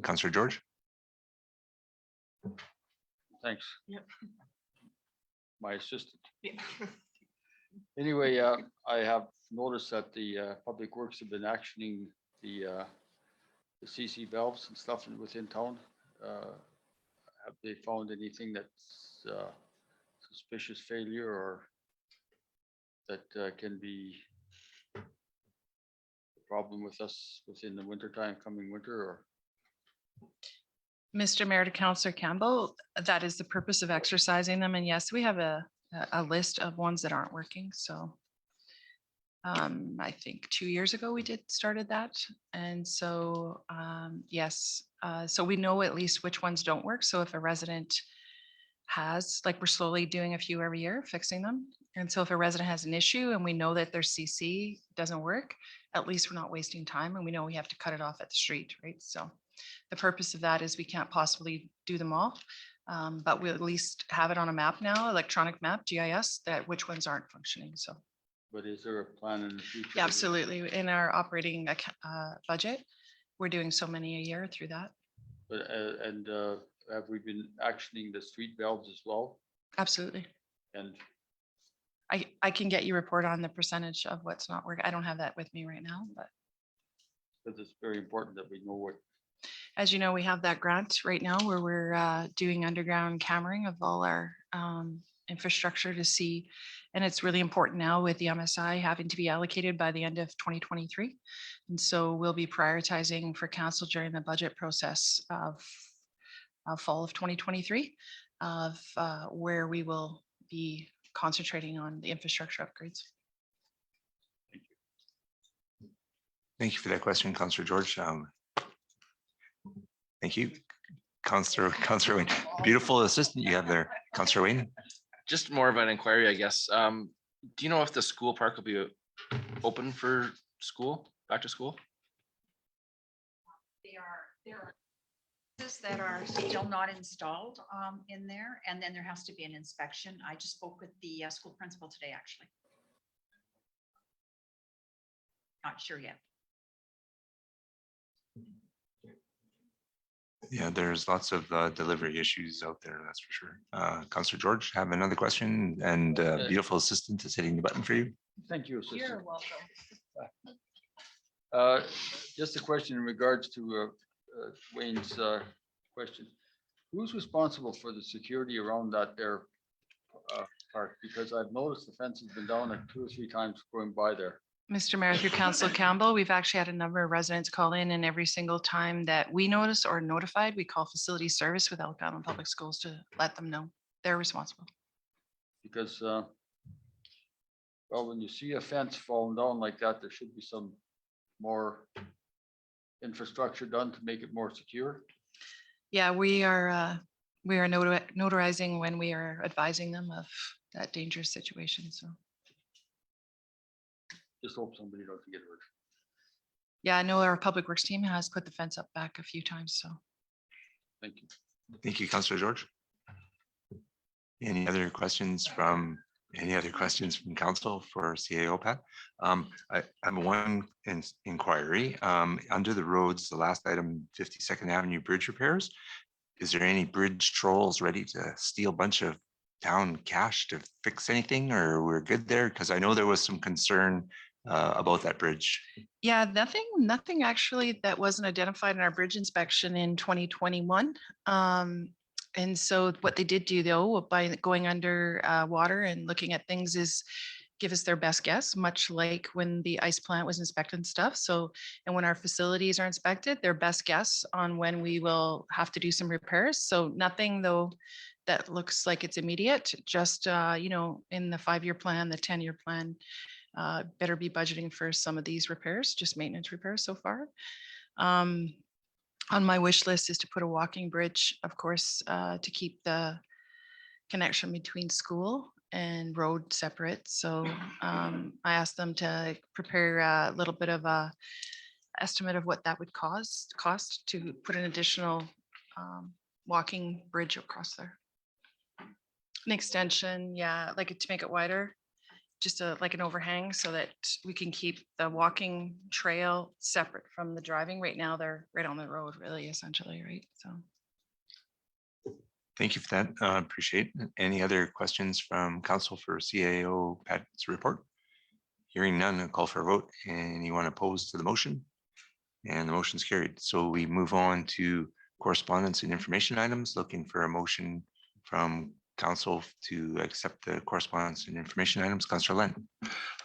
Councillor George. Thanks. Yep. My assistant. Yeah. Anyway, I have noticed that the Public Works have been actioning the CC valves and stuff within town. Have they found anything that's suspicious failure or that can be a problem with us within the winter time, coming winter, or? Mr. Mayor to Councillor Campbell, that is the purpose of exercising them. And yes, we have a list of ones that aren't working. So I think 2 years ago we started that. And so yes, so we know at least which ones don't work. So if a resident has, like, we're slowly doing a few every year, fixing them. And so if a resident has an issue and we know that their CC doesn't work, at least we're not wasting time and we know we have to cut it off at the street, right? So the purpose of that is we can't possibly do them all, but we'll at least have it on a map now, electronic map, GIS, that which ones aren't functioning. So But is there a plan in the future? yeah, absolutely. In our operating budget, we're doing so many a year through that. But, and have we been actioning the street valves as well? Absolutely. And I can get you a report on the percentage of what's not working. I don't have that with me right now, but because it's very important that we know what. as you know, we have that grant right now where we're doing underground cammering of all our infrastructure to see. And it's really important now with the MSI having to be allocated by the end of 2023. And so we'll be prioritizing for council during the budget process of fall of 2023 of where we will be concentrating on the infrastructure upgrades. Thank you for that question, Councillor George. Thank you. Councillor Wayne, beautiful assistant you have there. Councillor Wayne. Just more of an inquiry, I guess. Do you know if the school park will be open for school, back to school? There are that are still not installed in there, and then there has to be an inspection. I just spoke with the school principal today, actually. Not sure yet. Yeah, there's lots of delivery issues out there, that's for sure. Councillor George, have another question, and beautiful assistant is hitting the button for you. Thank you, Assistant. You're welcome. Just a question in regards to Wayne's question. Who's responsible for the security around that there park? Because I've noticed the fence has been down like 2 or 3 times going by there. Mr. Mayor, through Councillor Campbell, we've actually had a number of residents call in, and every single time that we notice or notified, we call facility service with Algonquin Public Schools to let them know they're responsible. Because well, when you see a fence falling down like that, there should be some more infrastructure done to make it more secure. Yeah, we are notarizing when we are advising them of that dangerous situation. So Just hope somebody doesn't get hurt. yeah, I know our public works team has put the fence up back a few times. So Thank you. Thank you, Councillor George. Any other questions from council for CAO Pat? I have one inquiry. Under the roads, the last item, 52nd Avenue Bridge repairs. Is there any bridge trolls ready to steal a bunch of town cash to fix anything, or we're good there? Because I know there was some concern about that bridge. yeah, nothing actually that wasn't identified in our bridge inspection in 2021. And so what they did do though, by going under water and looking at things is give us their best guess, much like when the ice plant was inspected and stuff. So, and when our facilities are inspected, their best guess on when we will have to do some repairs. So nothing though that looks like it's immediate, just, you know, in the 5-year plan, the 10-year plan, better be budgeting for some of these repairs, just maintenance repairs so far. On my wish list is to put a walking bridge, of course, to keep the connection between school and road separate. So I asked them to prepare a little bit of a estimate of what that would cost to put an additional walking bridge across there. An extension, yeah, like to make it wider, just like an overhang so that we can keep the walking trail separate from the driving. Right now, they're right on the road, really, essentially, right? So. Thank you for that. Appreciate it. Any other questions from council for CAO Pat's report? Hearing none, I'll call for a vote. Anyone opposed to the motion? And the motion's carried. So we move on to correspondence and information items, looking for a motion from council to accept the correspondence and information items. Councillor Len.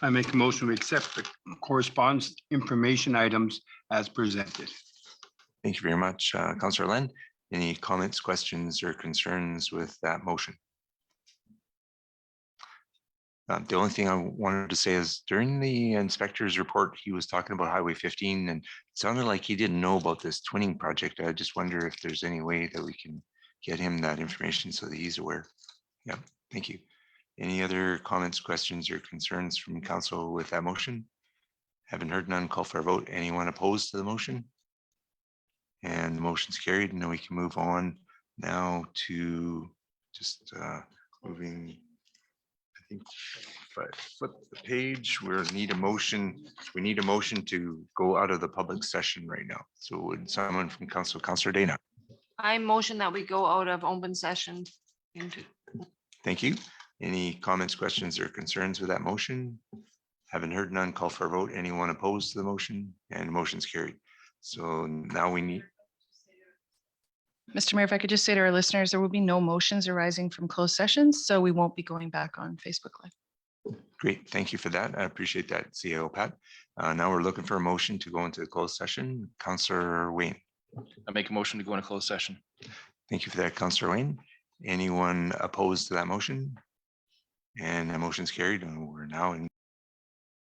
I make a motion to accept the correspondence information items as presented. Thank you very much, Councillor Len. Any comments, questions, or concerns with that motion? The only thing I wanted to say is during the inspector's report, he was talking about Highway 15 and it sounded like he didn't know about this twinning project. I just wonder if there's any way that we can get him that information so that he's aware. Yeah, thank you. Any other comments, questions, or concerns from council with that motion? Haven't heard none, call for a vote. Anyone opposed to the motion? And the motion's carried, and then we can move on now to just moving. I think if I flip the page, we need a motion. We need a motion to go out of the public session right now. So would someone from council, Councillor Dana? I motion that we go out of open session into. Thank you. Any comments, questions, or concerns with that motion? Haven't heard none, call for a vote. Anyone opposed to the motion? And the motion's carried. So now we need. Mr. Mayor, if I could just say to our listeners, there will be no motions arising from closed sessions, so we won't be going back on Facebook Live. Great, thank you for that. I appreciate that, CAO Pat. Now we're looking for a motion to go into the closed session. Councillor Wayne. I make a motion to go into closed session. Thank you for that, Councillor Wayne. Anyone opposed to that motion? And the motion's carried, and we're now in